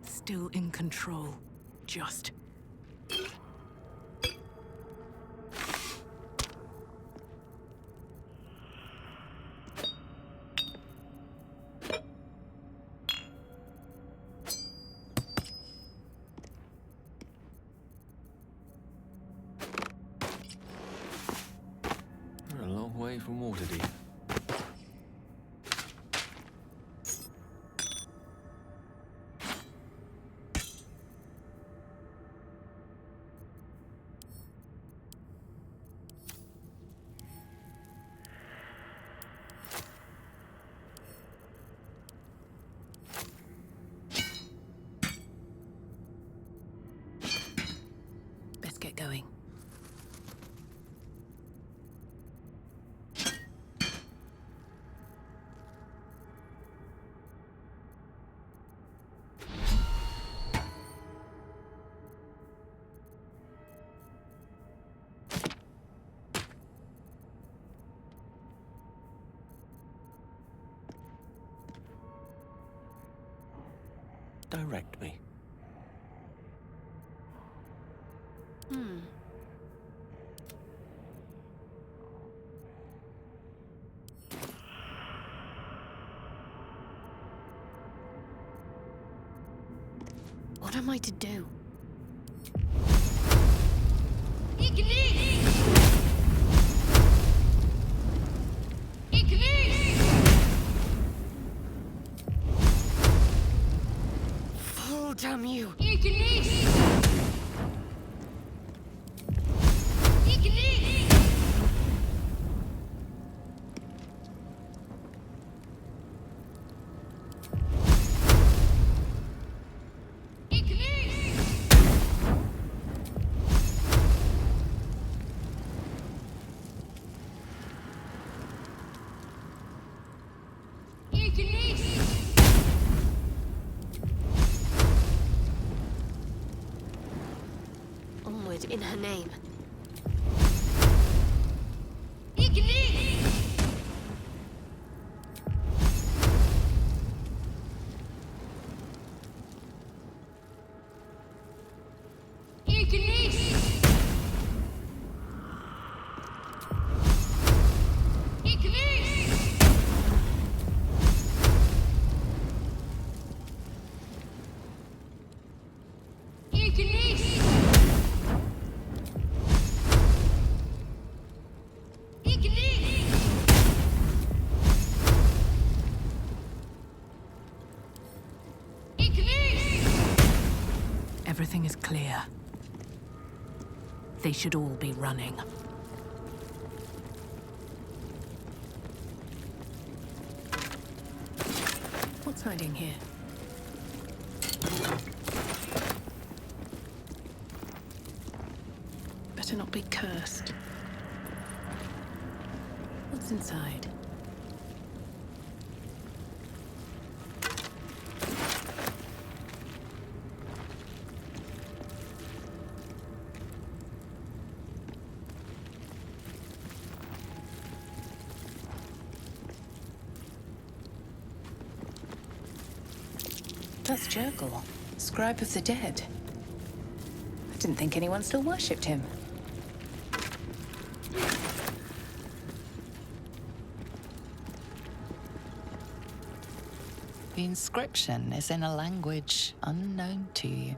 S7: Still in control. Just.
S13: We're a long way from Waterdeep. Direct me.
S4: What am I to do? Oh, damn you! Onward in her name.
S5: Everything is clear. They should all be running. What's hiding here? Better not be cursed. What's inside?
S7: That's Jurgle, scribe of the dead. I didn't think anyone still worshipped him.
S1: The inscription is in a language unknown to you.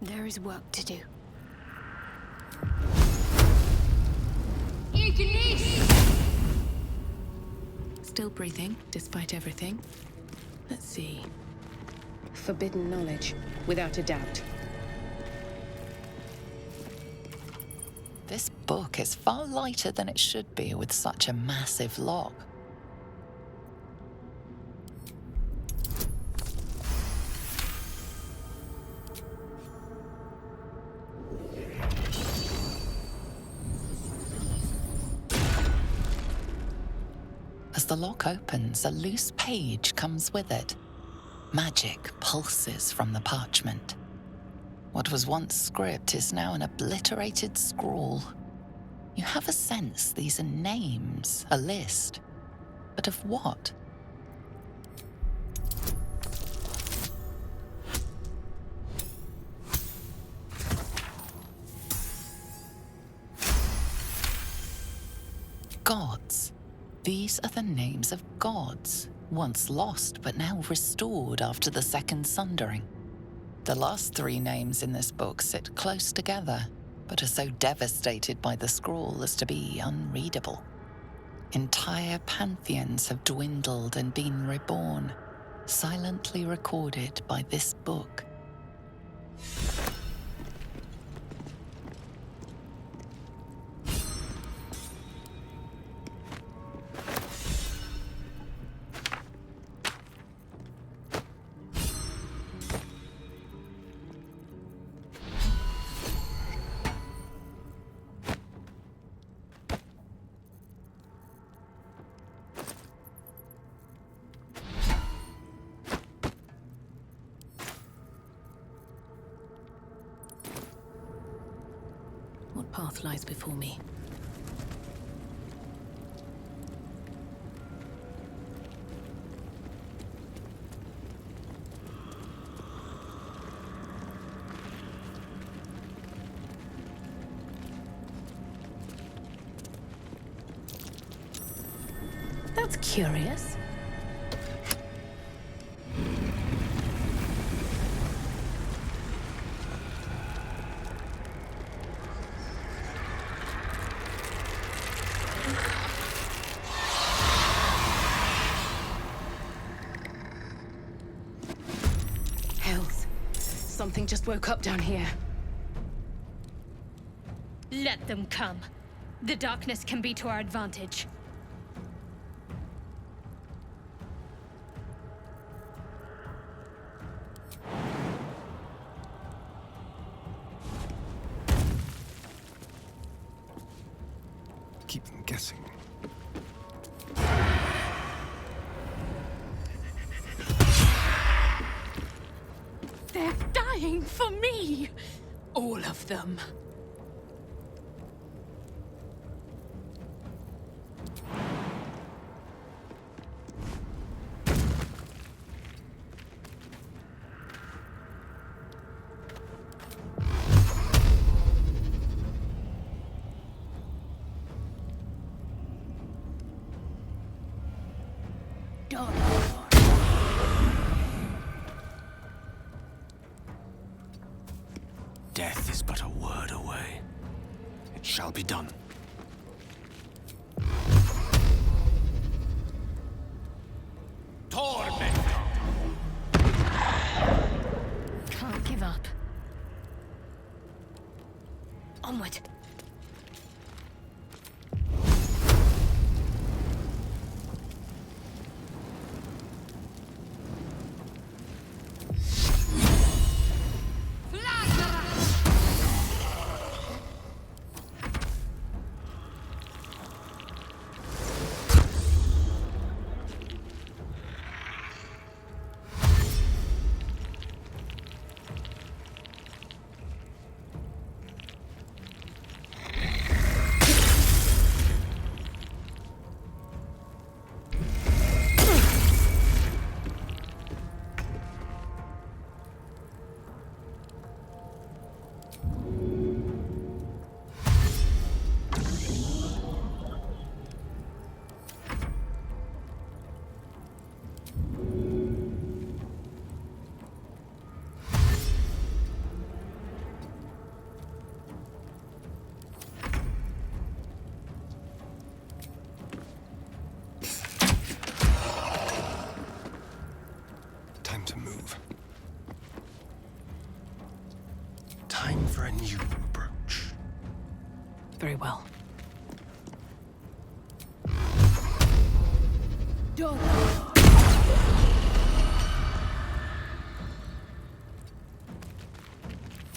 S4: There is work to do.
S5: Still breathing, despite everything. Let's see.
S7: Forbidden knowledge, without a doubt.
S1: This book is far lighter than it should be with such a massive lock. As the lock opens, a loose page comes with it. Magic pulses from the parchment. What was once script is now an obliterated scrawl. You have a sense these are names, a list. But of what? gods. These are the names of gods, once lost but now restored after the Second Sundering. The last three names in this book sit close together, but are so devastated by the scrawl as to be unreadable. Entire pantheons have dwindled and been reborn, silently recorded by this book.
S7: What path lies before me? That's curious.
S5: Something just woke up down here.
S8: Let them come. The darkness can be to our advantage.
S9: Keep them guessing.
S5: They're dying for me! All of them.
S13: Death is but a word away. It shall be done.
S10: Torment!
S8: Can't give up. Onward.
S9: Time to move. Time for a new approach.
S7: Very well.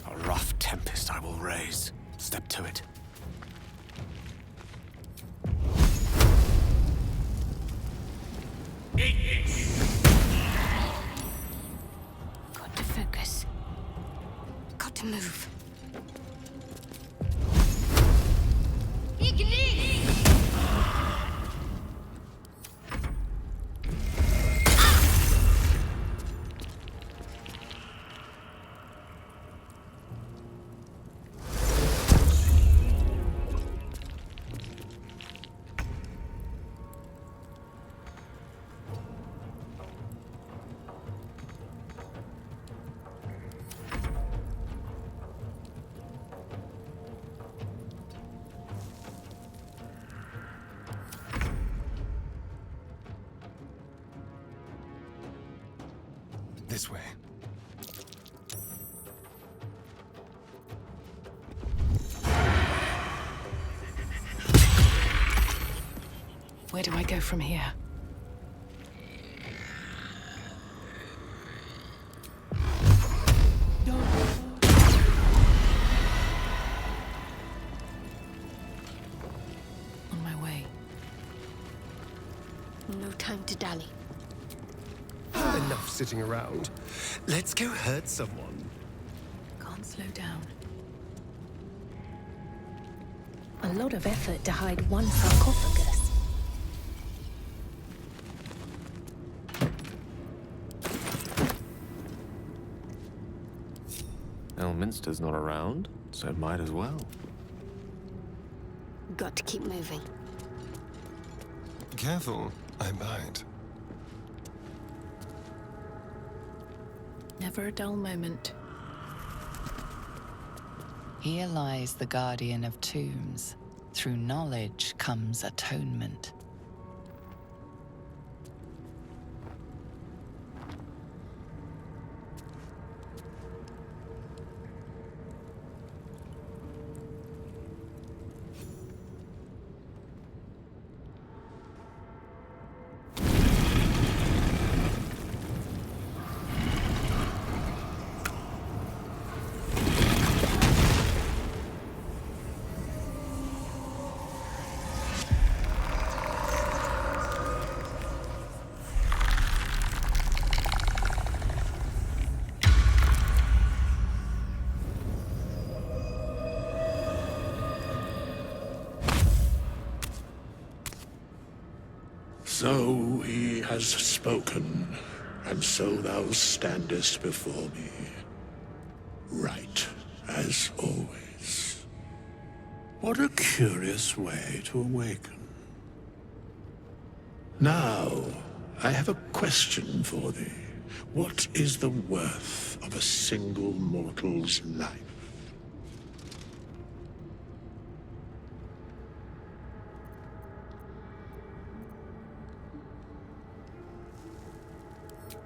S13: A rough tempest I will raise. Step to it.
S8: Got to focus. Got to move.
S9: This way.
S7: Where do I go from here? On my way.
S8: No time to dally.
S9: Enough sitting around. Let's go hurt someone.
S7: Can't slow down. A lot of effort to hide one sarcophagus.
S13: Elminster's not around, so it might as well.
S8: Got to keep moving.
S9: Careful, I bite.
S7: Never a dull moment.
S1: Here lies the guardian of tombs. Through knowledge comes atonement.
S6: So he has spoken, and so thou standest before me. Right, as always. What a curious way to awaken. Now, I have a question for thee. What is the worth of a single mortal's life?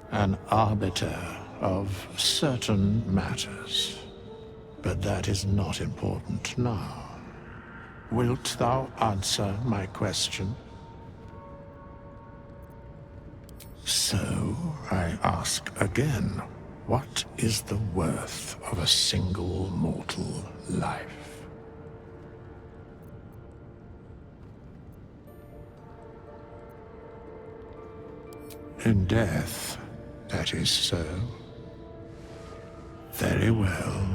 S6: An arbiter of certain matters. But that is not important now. Wilt thou answer my question? So, I ask again, what is the worth of a single mortal life? In death, that is so. Very well.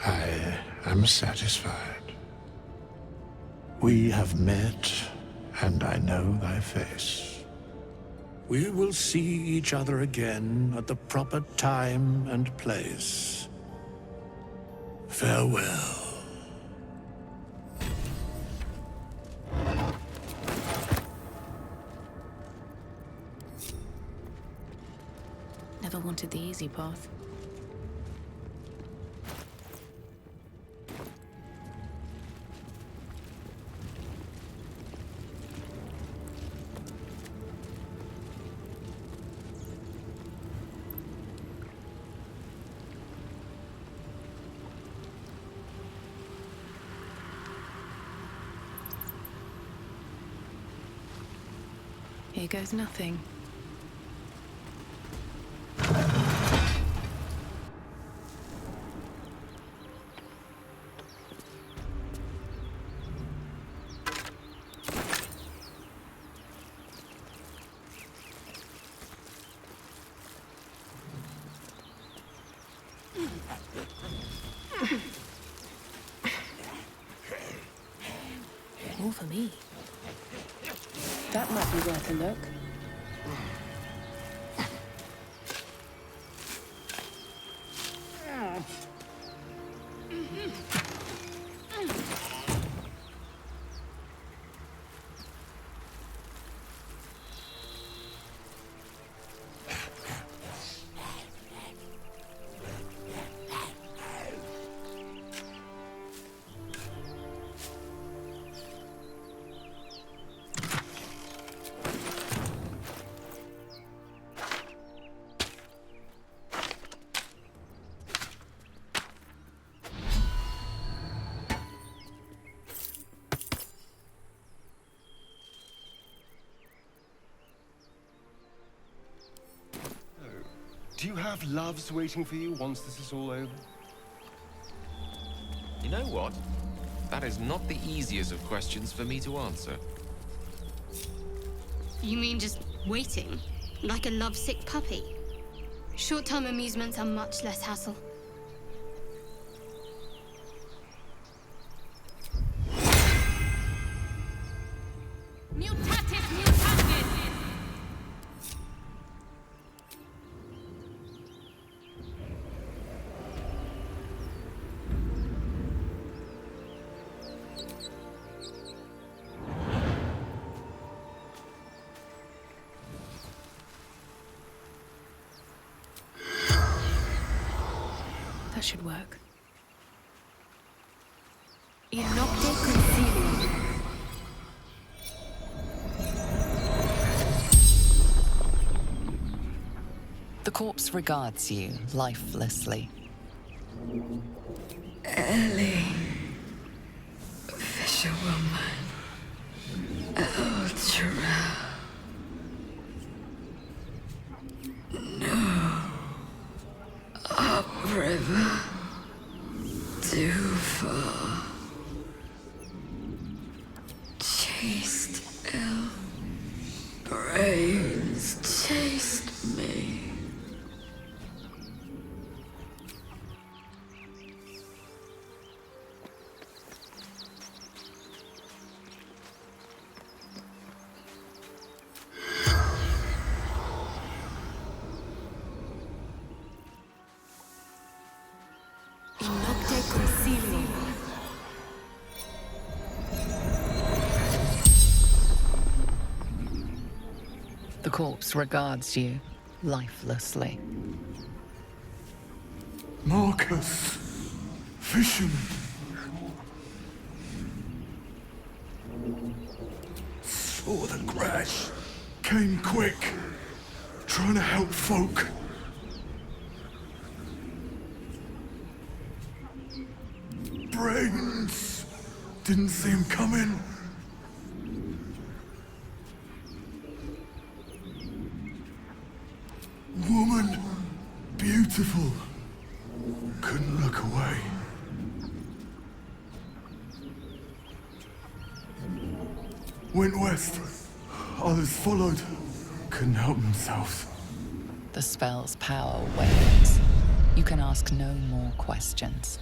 S6: I am satisfied. We have met, and I know thy face. We will see each other again at the proper time and place. Farewell.
S7: Never wanted the easy path. Here goes nothing. More for me. That might be worth a look.
S9: Do you have loves waiting for you once this is all over?
S10: You know what? That is not the easiest of questions for me to answer.
S4: You mean just waiting? Like a lovesick puppy? Short-term amusements are much less hassle.
S5: Mutatis mutandis!
S7: That should work. Inocte concilium.
S1: The corpse regards you lifelessly.
S14: Ellie, fisherwoman, Ultra. No, upriver, too far. Chased ill, brains chased me.
S7: Inocte concilium.
S1: The corpse regards you lifelessly.
S6: Marcus, fisherman. Saw the crash. Came quick. Trying to help folk. Brains. Didn't see him coming. Woman. Beautiful. Couldn't look away. Went west. Others followed. Couldn't help themselves.
S1: The spell's power wanes. You can ask no more questions.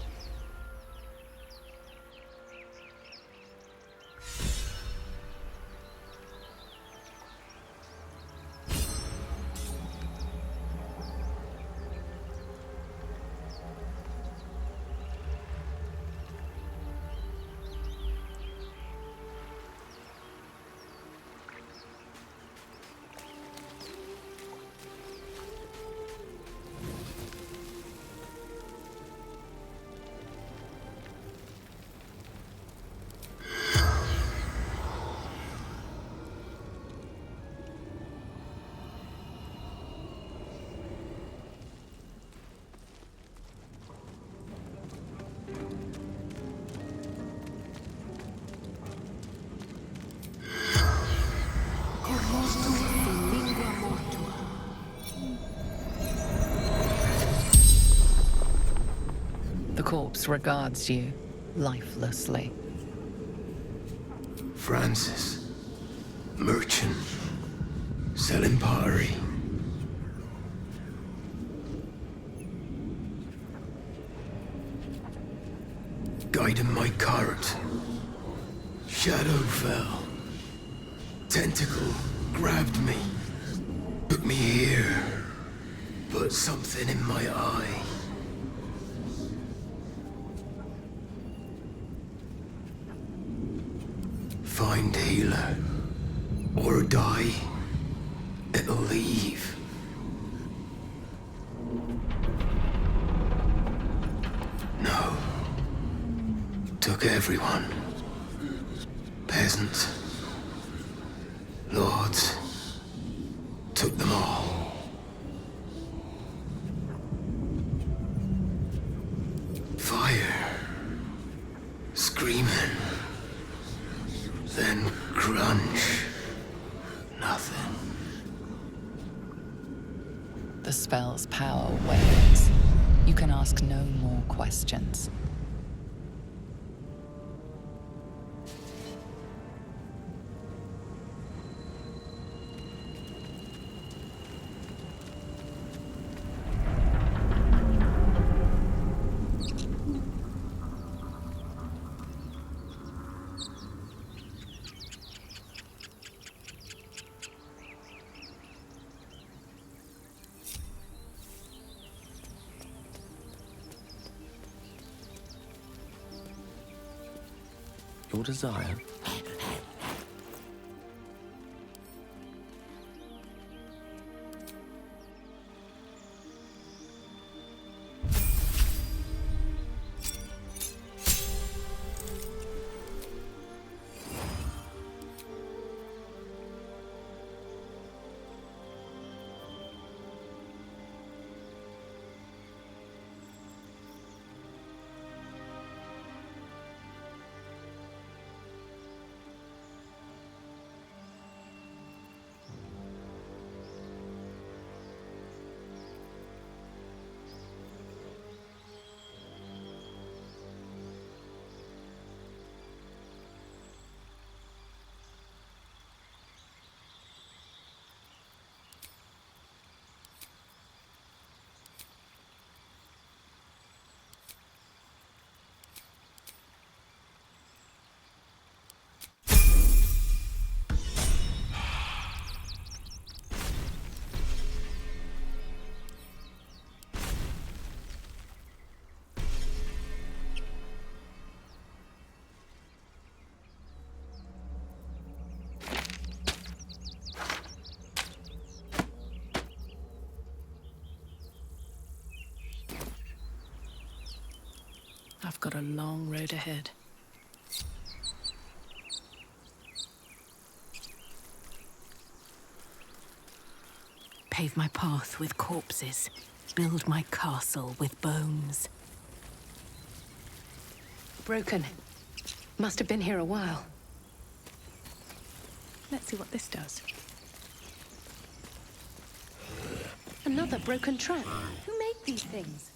S1: The corpse regards you lifelessly.
S13: Francis, merchant, selling pottery. Guiding my cart. Shadow fell. Tentacle grabbed me. Took me here. Put something in my eye. Find healer. Or die. It'll leave. No. Took everyone. Peasants. Lords. Took them all. Fire. Screaming. Then crunch. Nothing.
S1: the spell's power wanes, you can ask no more questions.
S13: Your desire?
S7: I've got a long road ahead. Pave my path with corpses. Build my castle with bones. Broken. Must have been here a while. Let's see what this does. Another broken trap. Who made these things?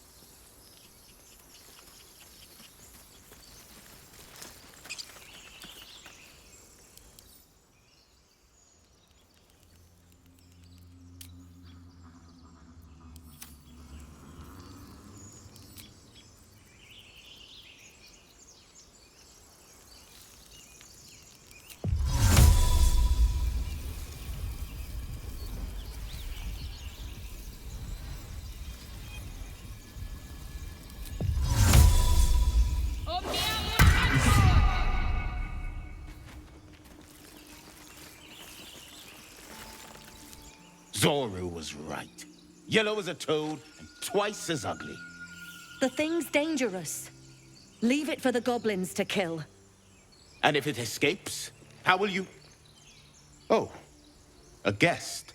S11: Zoru was right. Yellow as a toad and twice as ugly.
S15: The thing's dangerous. Leave it for the goblins to kill.
S11: And if it escapes, how will you... Oh, a guest.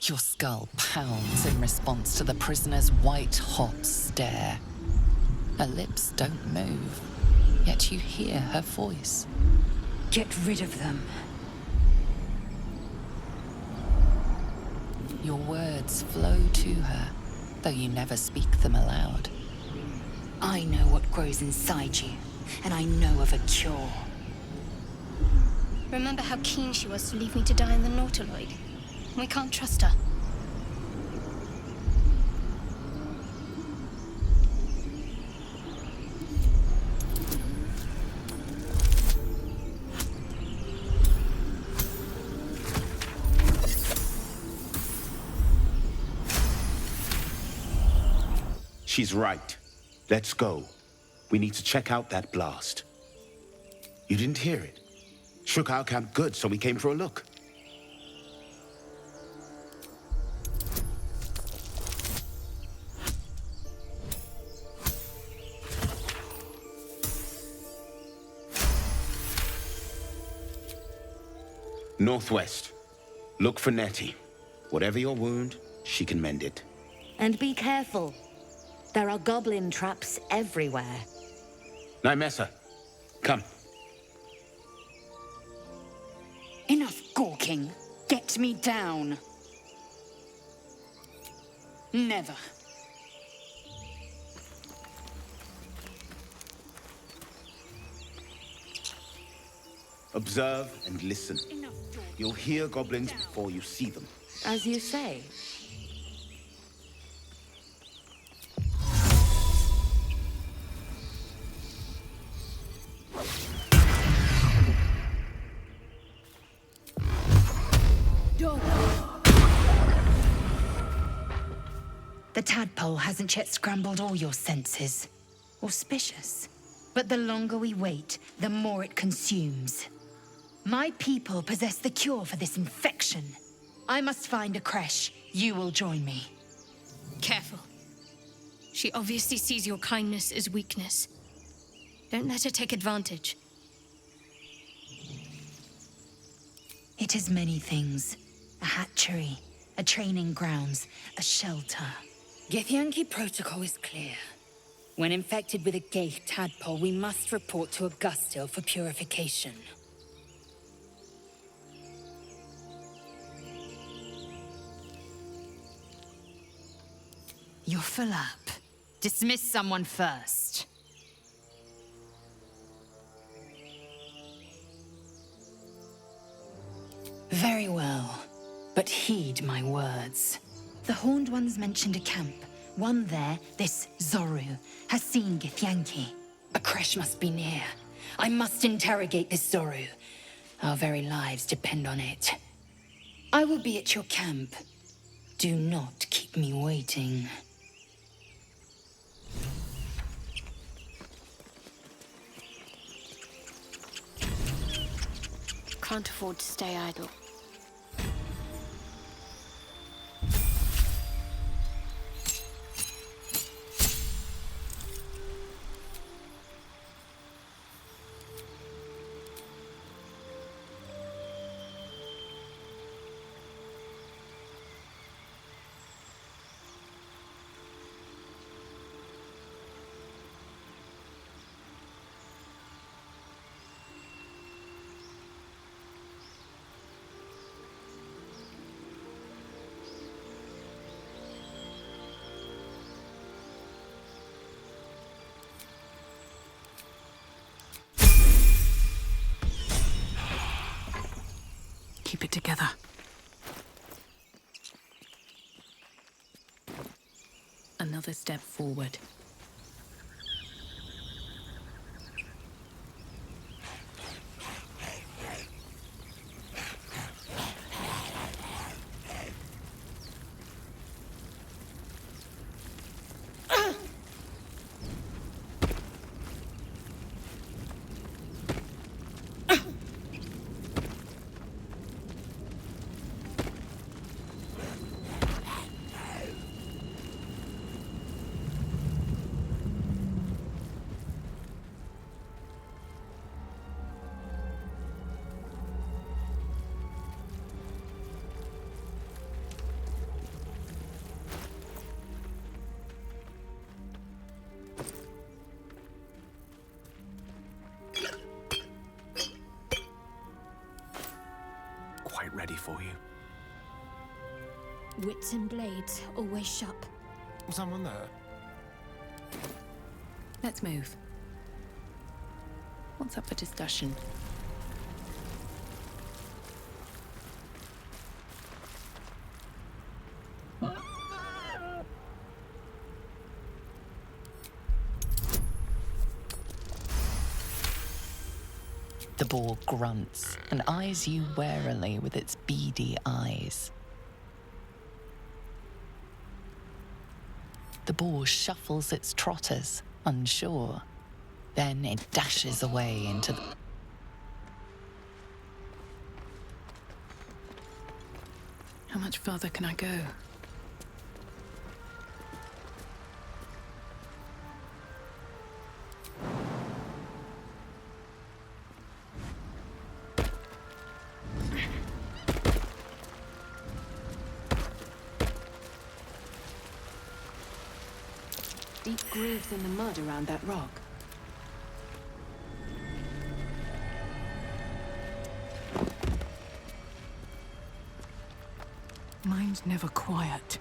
S1: Your skull pounds in response to the prisoner's white-hot stare. Her lips don't move, yet you hear her voice.
S2: Get rid of them.
S1: Your words flow to her, though you never speak them aloud.
S2: I know what grows inside you, and I know of a cure.
S4: Remember how keen she was to leave me to die in the nautiloid? We can't trust her.
S11: She's right. Let's go. We need to check out that blast. You didn't hear it? Shook our camp good, so we came for a look. Northwest. Look for Nettie. Whatever your wound, she can mend it.
S15: And be careful. There are goblin traps everywhere.
S11: Nymessa, come.
S2: Enough gawking. Get me down. Never.
S16: Observe and listen. You'll hear goblins before you see them.
S15: As you say.
S2: The tadpole hasn't yet scrambled all your senses. Auspicious. But the longer we wait, the more it consumes. My people possess the cure for this infection. I must find a creche. You will join me.
S4: Careful. She obviously sees your kindness as weakness. Don't let her take advantage.
S2: It is many things. A hatchery, a training grounds, a shelter. Githyanki protocol is clear. When infected with a Gaith tadpole, we must report to Augustil for purification. You're full up. Dismiss someone first. Very well, but heed my words. The Horned Ones mentioned a camp. One there, this Zoru, has seen Githyanki. A creche must be near. I must interrogate this Zoru. Our very lives depend on it. I will be at your camp. Do not keep me waiting.
S17: Can't afford to stay idle.
S5: Keep it together. Another step forward.
S13: Quite ready for you.
S8: Wits and blades, always sharp.
S13: Someone there?
S5: Let's move. What's up for discussion?
S1: The boar grunts and eyes you warily with its beady eyes. The boar shuffles its trotters, unsure. Then it dashes away into the...
S5: How much further can I go?
S7: Deep grooves in the mud around that rock.
S5: Mine's never quiet.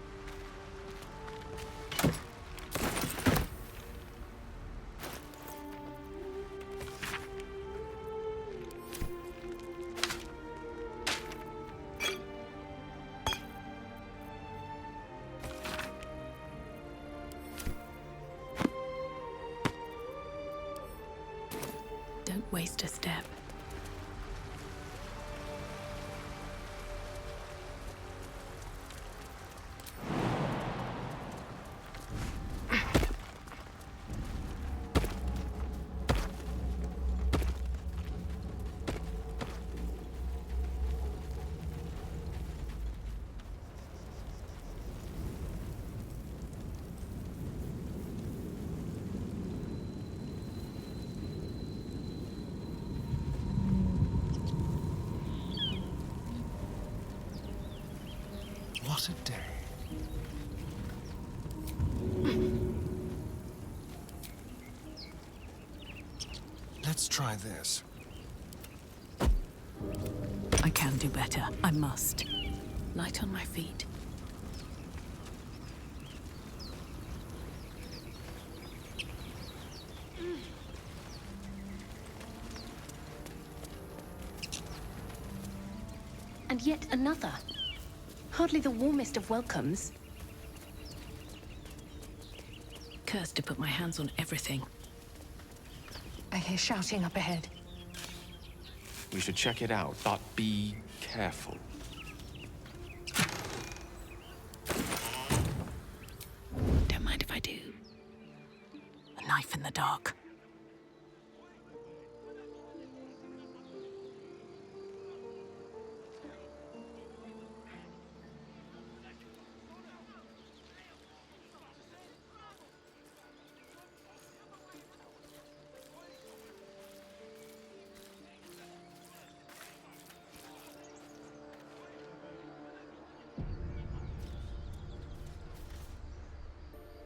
S13: What a day. Let's try this.
S18: I can do better. I must. Light on my feet.
S7: And yet another. Hardly the warmest of welcomes.
S18: Cursed to put my hands on everything.
S7: I hear shouting up ahead.
S10: We should check it out, but be careful.
S18: Don't mind if I do. A knife in the dark.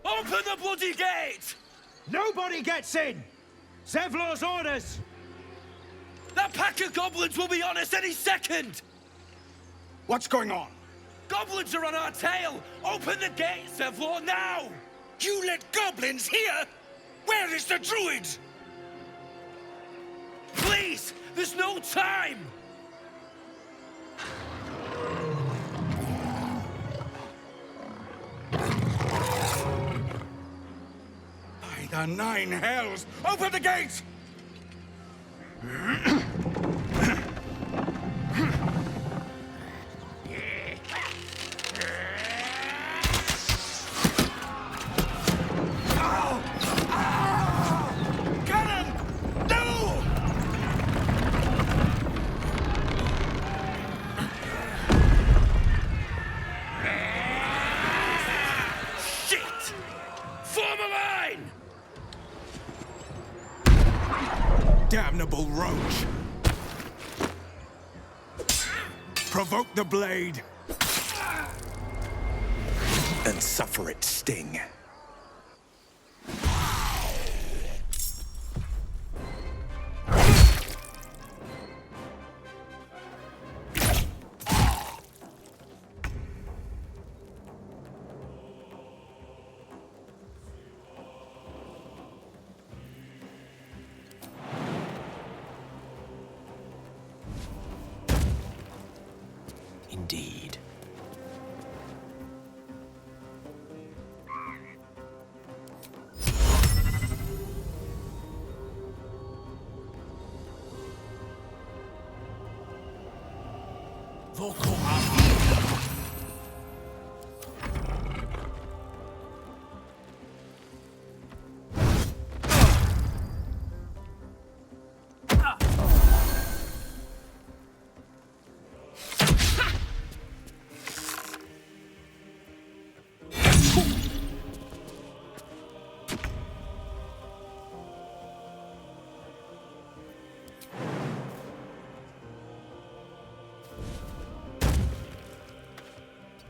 S12: Open the bloody gate!
S11: Nobody gets in! Zevlor's orders!
S12: That pack of goblins will be on us any second!
S11: What's going on?
S12: Goblins are on our tail! Open the gate, Zevlor, now!
S11: You let goblins here? Where is the druid?
S12: Please! There's no time!
S11: By the nine hells! Open the gate!
S13: Damnable roach! Provoke the blade! And suffer its sting. Indeed. Vocal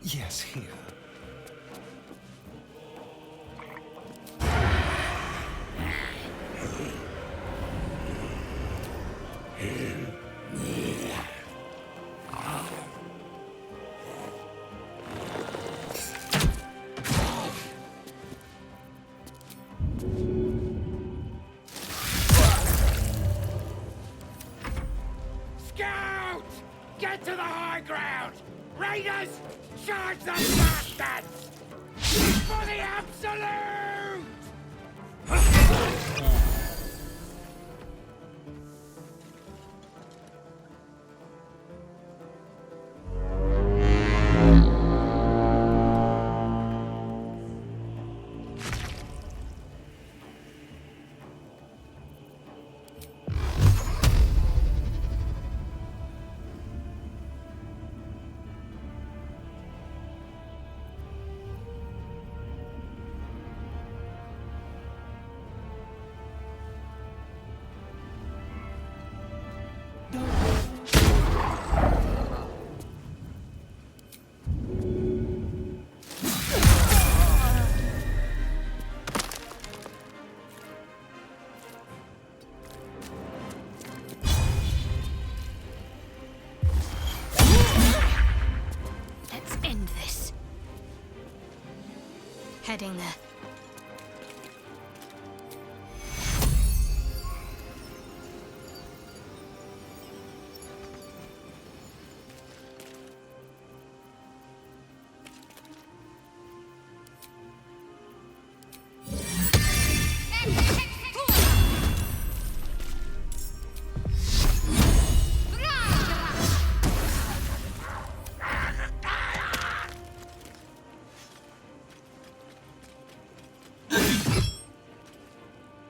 S13: Yes, here.
S11: Scout! Get to the high ground! Raiders! Charge the bastards! For the absolute!
S4: Heading there.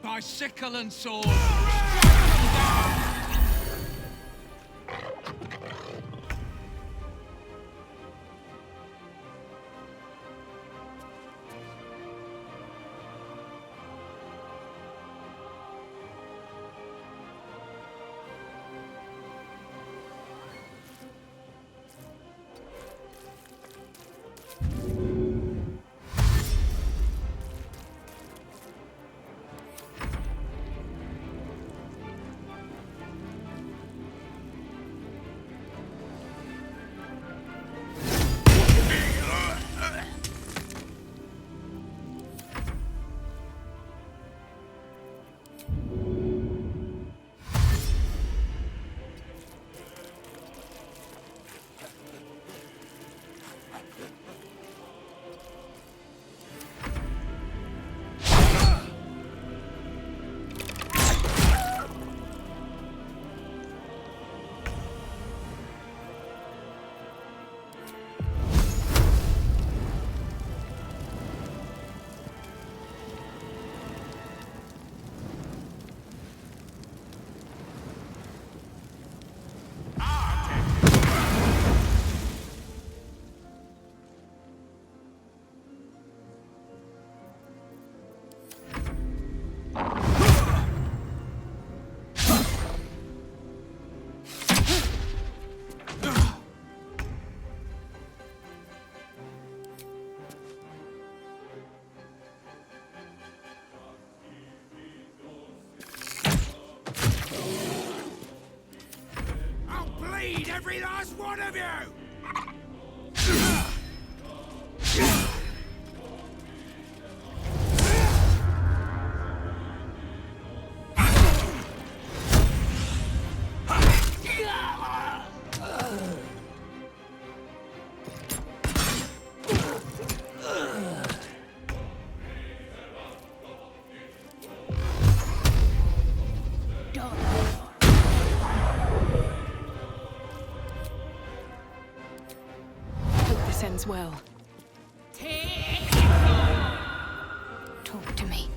S10: By sickle and sword!
S3: Every last one of you!
S7: Ends well.
S4: Talk to me.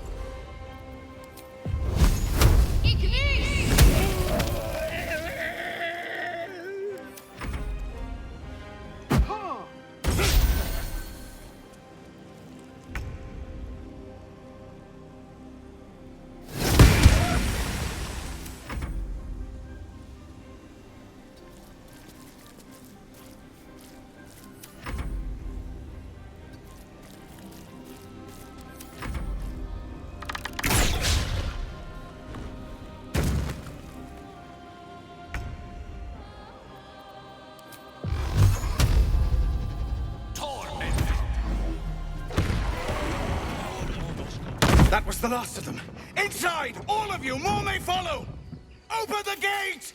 S11: That was the last of them. Inside! All of you! More may follow! Open the gate!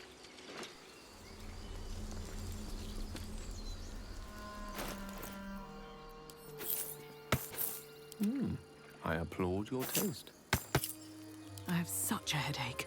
S13: I applaud your taste.
S18: I have such a headache.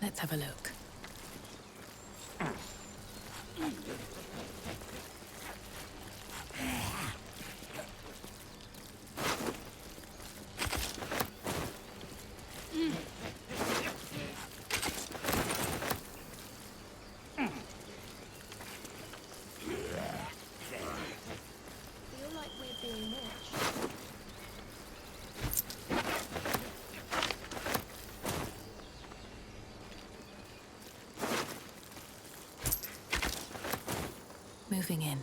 S18: Let's have a look.
S17: Feel like we're being watched.
S18: Moving in.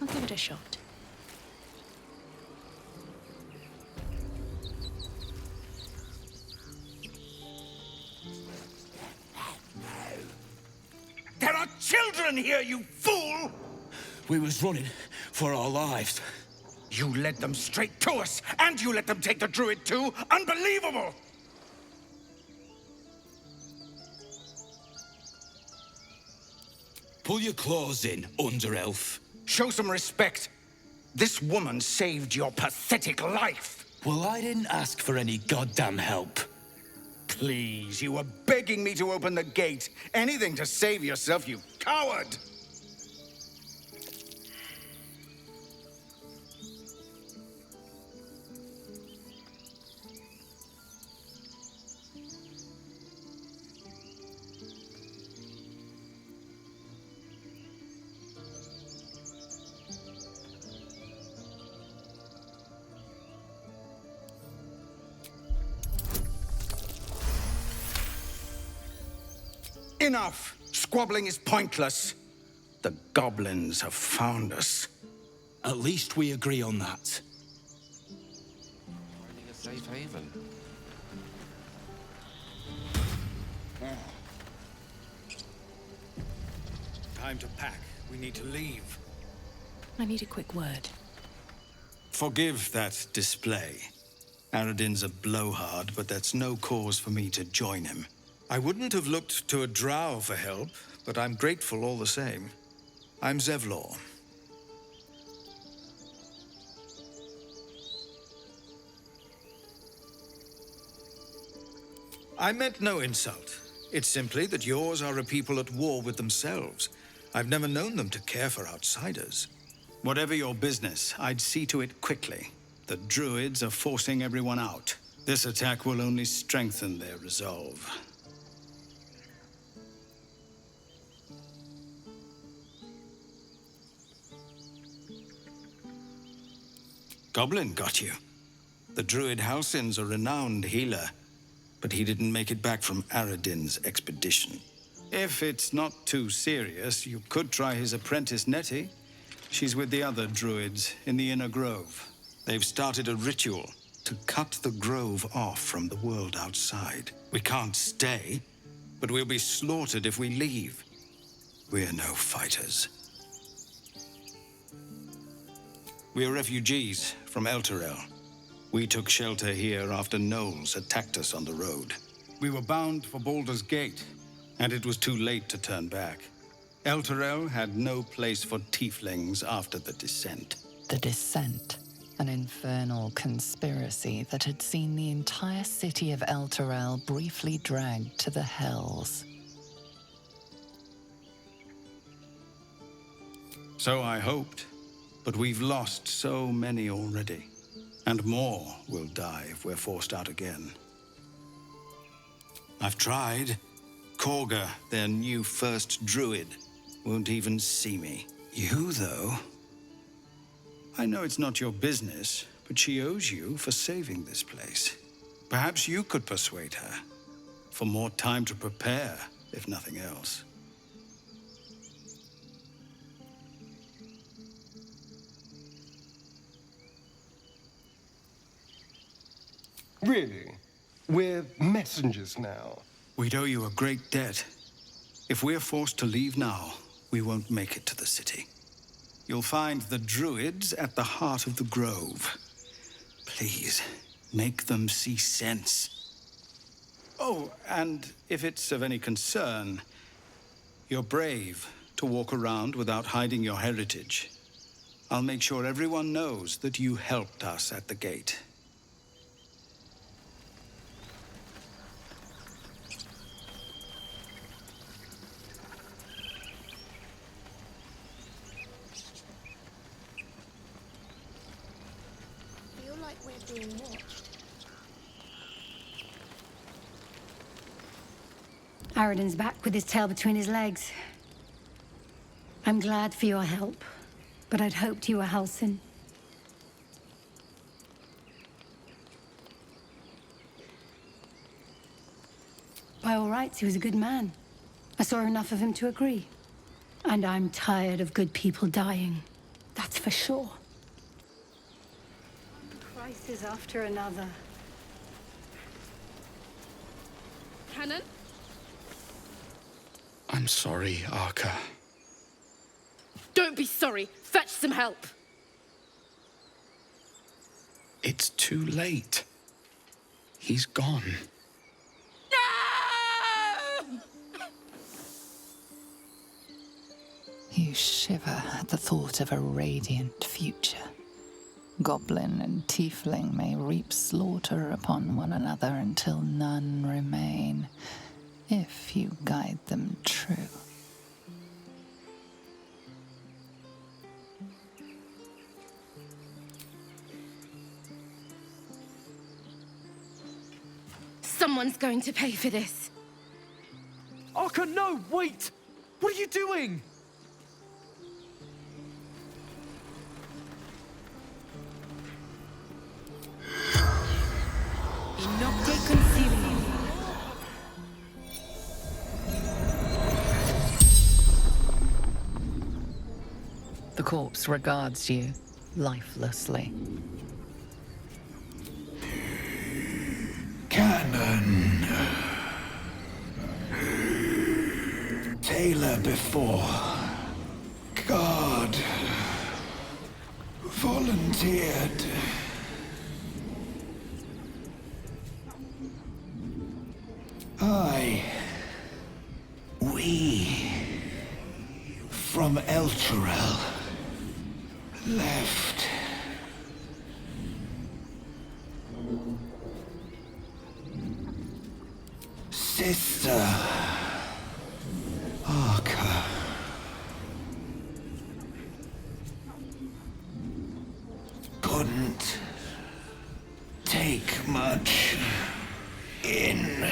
S18: I'll give it a shot.
S11: There are children here, you fool!
S12: We was running for our lives.
S11: You led them straight to us, and you let them take the druid too? Unbelievable!
S12: Pull your claws in, under-elf.
S11: Show some respect. This woman saved your pathetic life.
S12: Well, I didn't ask for any goddamn help.
S11: Please, you were begging me to open the gate. Anything to save yourself, you coward! Enough! Squabbling is pointless. The goblins have found us.
S12: At least we agree on that.
S10: Finding a safe haven.
S6: Time to pack. We need to leave.
S18: I need a quick word.
S6: Forgive that display. Aradin's a blowhard, but that's no cause for me to join him. I wouldn't have looked to a drow for help, but I'm grateful all the same. I'm Zevlor. I meant no insult. It's simply that yours are a people at war with themselves. I've never known them to care for outsiders. Whatever your business, I'd see to it quickly. The druids are forcing everyone out. This attack will only strengthen their resolve. Goblin got you. The druid Halsin's a renowned healer, but he didn't make it back from Aradin's expedition. If it's not too serious, you could try his apprentice Nettie. She's with the other druids in the Inner Grove. They've started a ritual to cut the grove off from the world outside. We can't stay, but we'll be slaughtered if we leave. We're no fighters. We're refugees from Elturel. We took shelter here after gnolls attacked us on the road. We were bound for Baldur's Gate, and it was too late to turn back. Elturel had no place for tieflings after the descent.
S1: The descent. An infernal conspiracy that had seen the entire city of Elturel briefly dragged to the hells.
S6: So I hoped, but we've lost so many already. And more will die if we're forced out again. I've tried. Korga, their new first druid, won't even see me. You, though? I know it's not your business, but she owes you for saving this place. Perhaps you could persuade her. For more time to prepare, if nothing else.
S9: Really? We're messengers now.
S6: We'd owe you a great debt. If we're forced to leave now, we won't make it to the city. You'll find the druids at the heart of the grove. Please, make them see sense. Oh, and if it's of any concern, you're brave to walk around without hiding your heritage. I'll make sure everyone knows that you helped us at the gate.
S17: Feel like we're being watched.
S8: Aradin's back with his tail between his legs. I'm glad for your help, but I'd hoped you were Halsin. By all rights, he was a good man. I saw enough of him to agree. And I'm tired of good people dying. That's for sure. One crisis after another.
S5: Cannon?
S19: I'm sorry, Arca.
S5: Don't be sorry. Fetch some help.
S19: It's too late. He's gone.
S1: You shiver at the thought of a radiant future. Goblin and tiefling may reap slaughter upon one another until none remain, if you guide them true.
S5: Someone's going to pay for this.
S10: Arca, no, wait! What are you doing?
S1: The corpse regards you lifelessly.
S11: Cannon. Tailor before. God. Volunteered. We. From Elturel. Left. Sister. Arca. Couldn't take much in.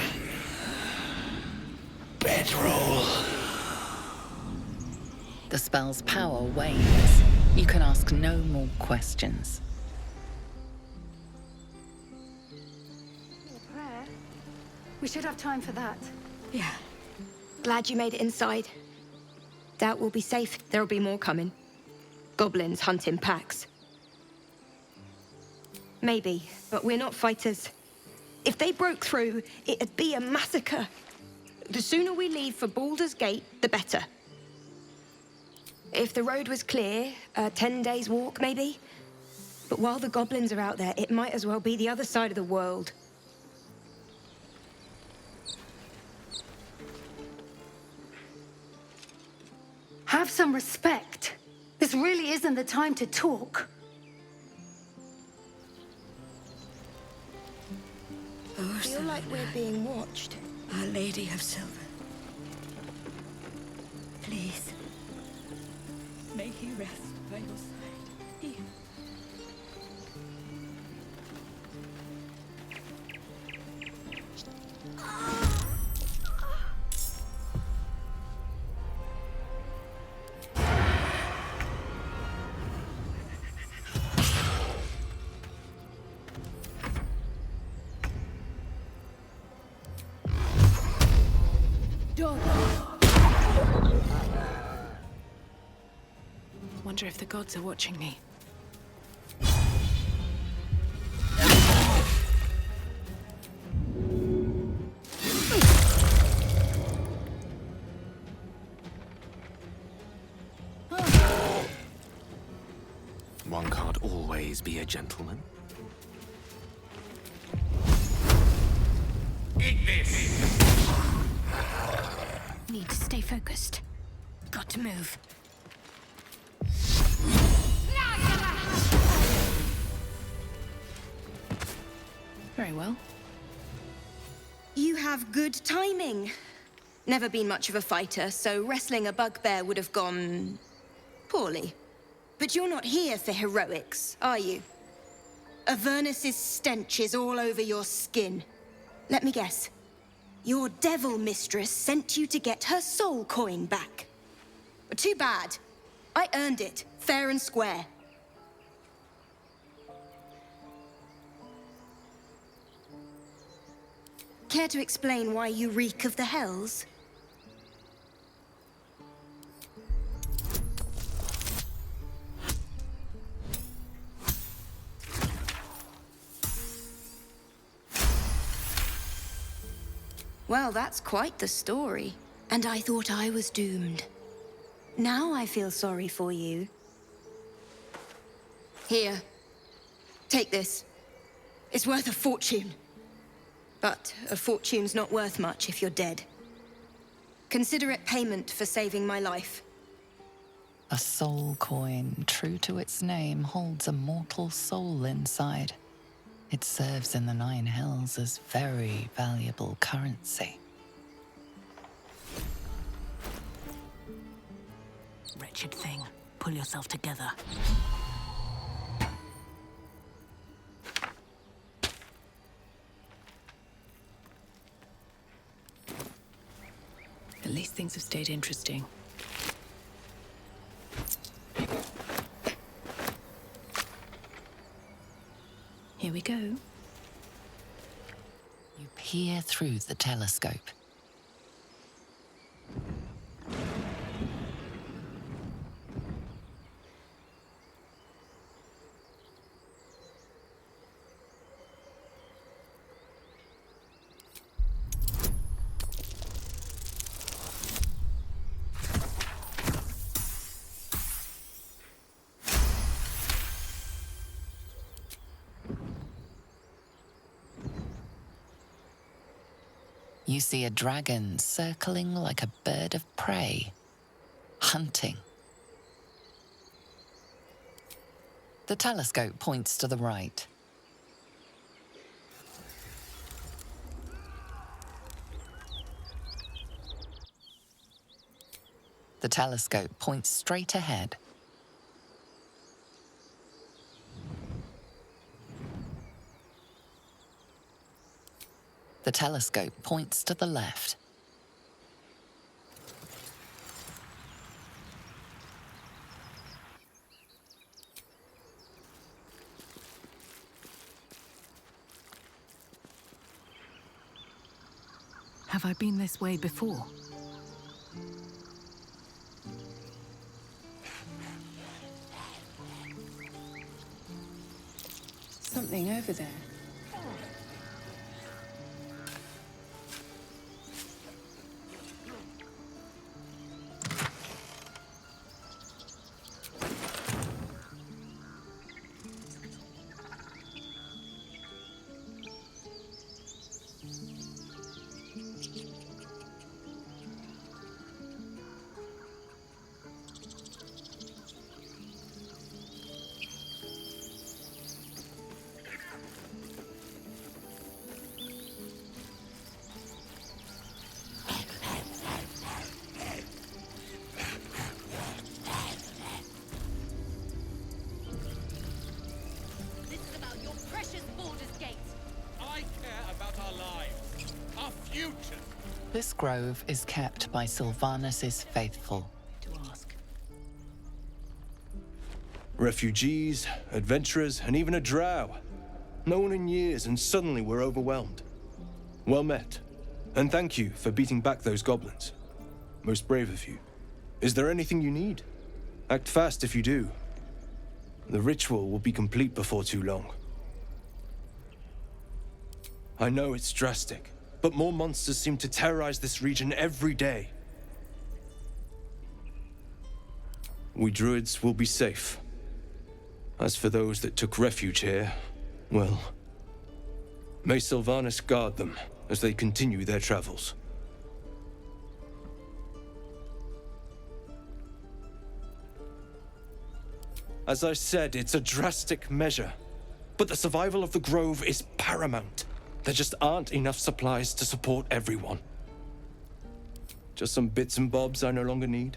S11: Bedroll.
S1: The spell's power wanes. You can ask no more questions.
S8: Prayer? We should have time for that.
S20: Yeah. Glad you made it inside. Doubt we'll be safe. There'll be more coming. Goblins hunt in packs. Maybe, but we're not fighters. If they broke through, it'd be a massacre. The sooner we leave for Baldur's Gate, the better. If the road was clear, 10 days walk, maybe? But while the goblins are out there, it might as well be the other side of the world.
S8: Have some respect. This really isn't the time to talk.
S20: I feel like we're being watched.
S14: Our Lady of Silver. Please. May he rest by your side. He...
S7: Wonder if the gods are watching me.
S13: One can't always be a gentleman.
S4: Eat this! Need to stay focused. Got to move.
S7: Very well.
S20: You have good timing. Never been much of a fighter, so wrestling a bugbear would have gone... poorly. But you're not here for heroics, are you? Avernus's stench is all over your skin. Let me guess. Your devil mistress sent you to get her soul coin back. Too bad. I earned it, fair and square. Care to explain why you reek of the hells? Well, that's quite the story. And I thought I was doomed. Now I feel sorry for you. Here. Take this. It's worth a fortune. But a fortune's not worth much if you're dead. Consider it payment for saving my life.
S1: A soul coin, true to its name, holds a mortal soul inside. It serves in the Nine Hells as very valuable currency.
S18: Wretched thing. Pull yourself together.
S7: At least things have stayed interesting. Here we go.
S1: You peer through the telescope. You see a dragon circling like a bird of prey, hunting. The telescope points to the right. The telescope points straight ahead. The telescope points to the left.
S7: Have I been this way before? Something over there.
S11: future.
S1: This grove is kept by Sylvanus' faithful.
S9: Refugees, adventurers, and even a drow. No one in years, and suddenly we're overwhelmed. Well met, and thank you for beating back those goblins. Most brave of you. Is there anything you need? Act fast if you do. The ritual will be complete before too long. I know it's drastic, but more monsters seem to terrorize this region every day. We druids will be safe. As for those that took refuge here, well, may Sylvanus guard them as they continue their travels. As I said, it's a drastic measure, but the survival of the Grove is paramount. There just aren't enough supplies to support everyone. Just some bits and bobs I no longer need.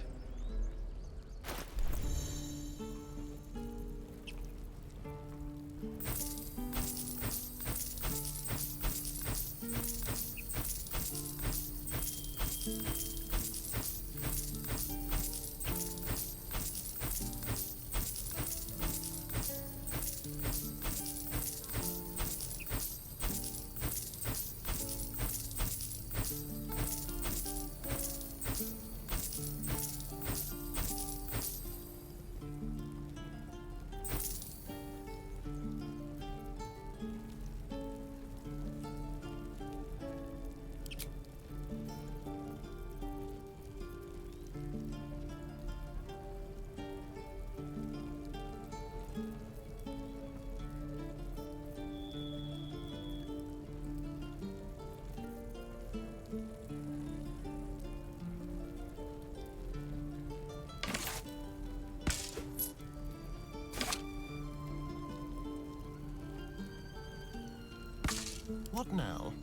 S13: What now?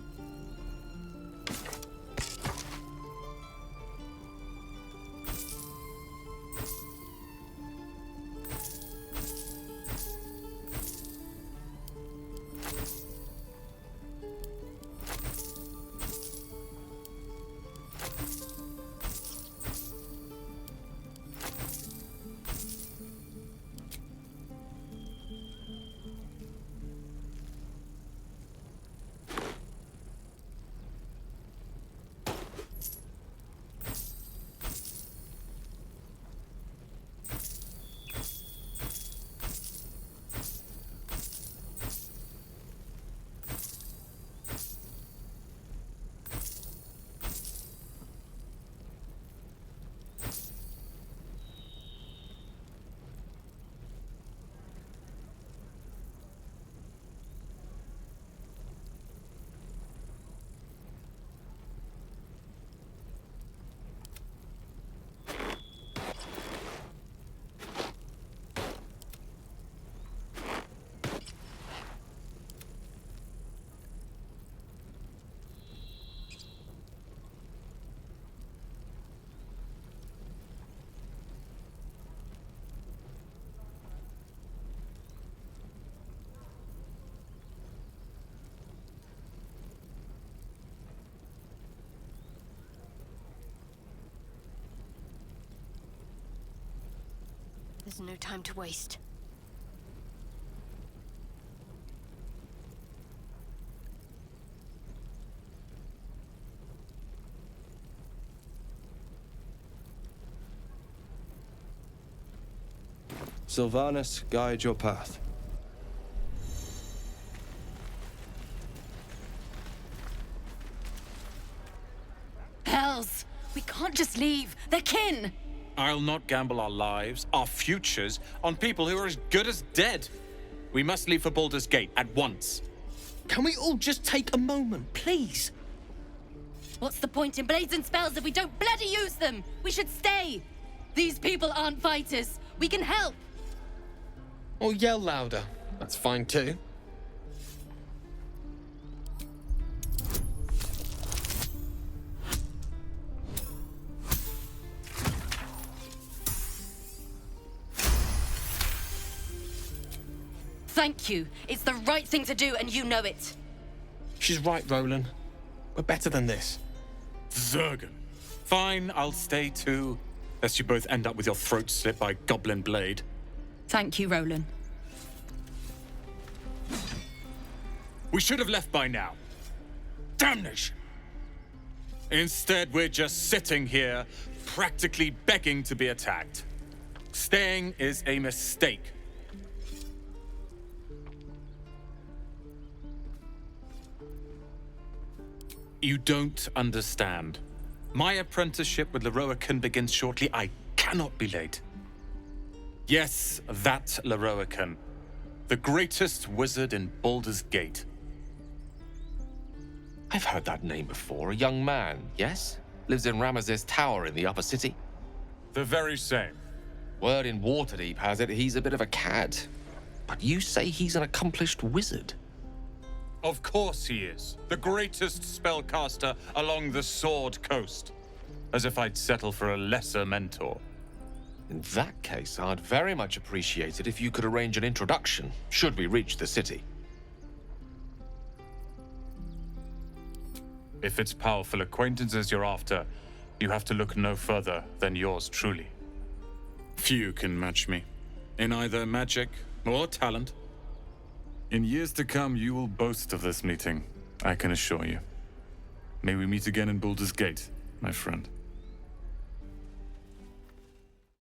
S4: There's no time to waste.
S9: Sylvanus, guide your path.
S15: Hells! We can't just leave. They're kin!
S21: I'll not gamble our lives, our futures, on people who are as good as dead. We must leave for Baldur's Gate at once.
S22: Can we all just take a moment, please?
S15: What's the point in blades and spells if we don't bloody use them? We should stay! These people aren't fighters. We can help!
S22: Or yell louder. That's fine too.
S15: Thank you. It's the right thing to do, and you know it.
S22: She's right, Roland. We're better than this.
S21: Zergan. Fine, I'll stay too. Lest you both end up with your throat slit by goblin blade.
S18: Thank you, Roland.
S21: We should have left by now. Damnation! Instead, we're just sitting here, practically begging to be attacked. Staying is a mistake. You don't understand. My apprenticeship with Lae'zel begins shortly. I cannot be late. Yes, that Lae'zel. The greatest wizard in Baldur's Gate.
S2: I've heard that name before. A young man, yes? Lives in Ramaz's tower in the upper city.
S21: The very same.
S2: Word in Waterdeep has it he's a bit of a cad. But you say he's an accomplished wizard.
S21: Of course he is. The greatest spellcaster along the Sword Coast. As if I'd settle for a lesser mentor.
S2: In that case, I'd very much appreciate it if you could arrange an introduction, should we reach the city.
S21: If it's powerful acquaintances you're after, you have to look no further than yours truly. Few can match me, in either magic or talent. In years to come, you will boast of this meeting, I can assure you. May we meet again in Baldur's Gate, my friend.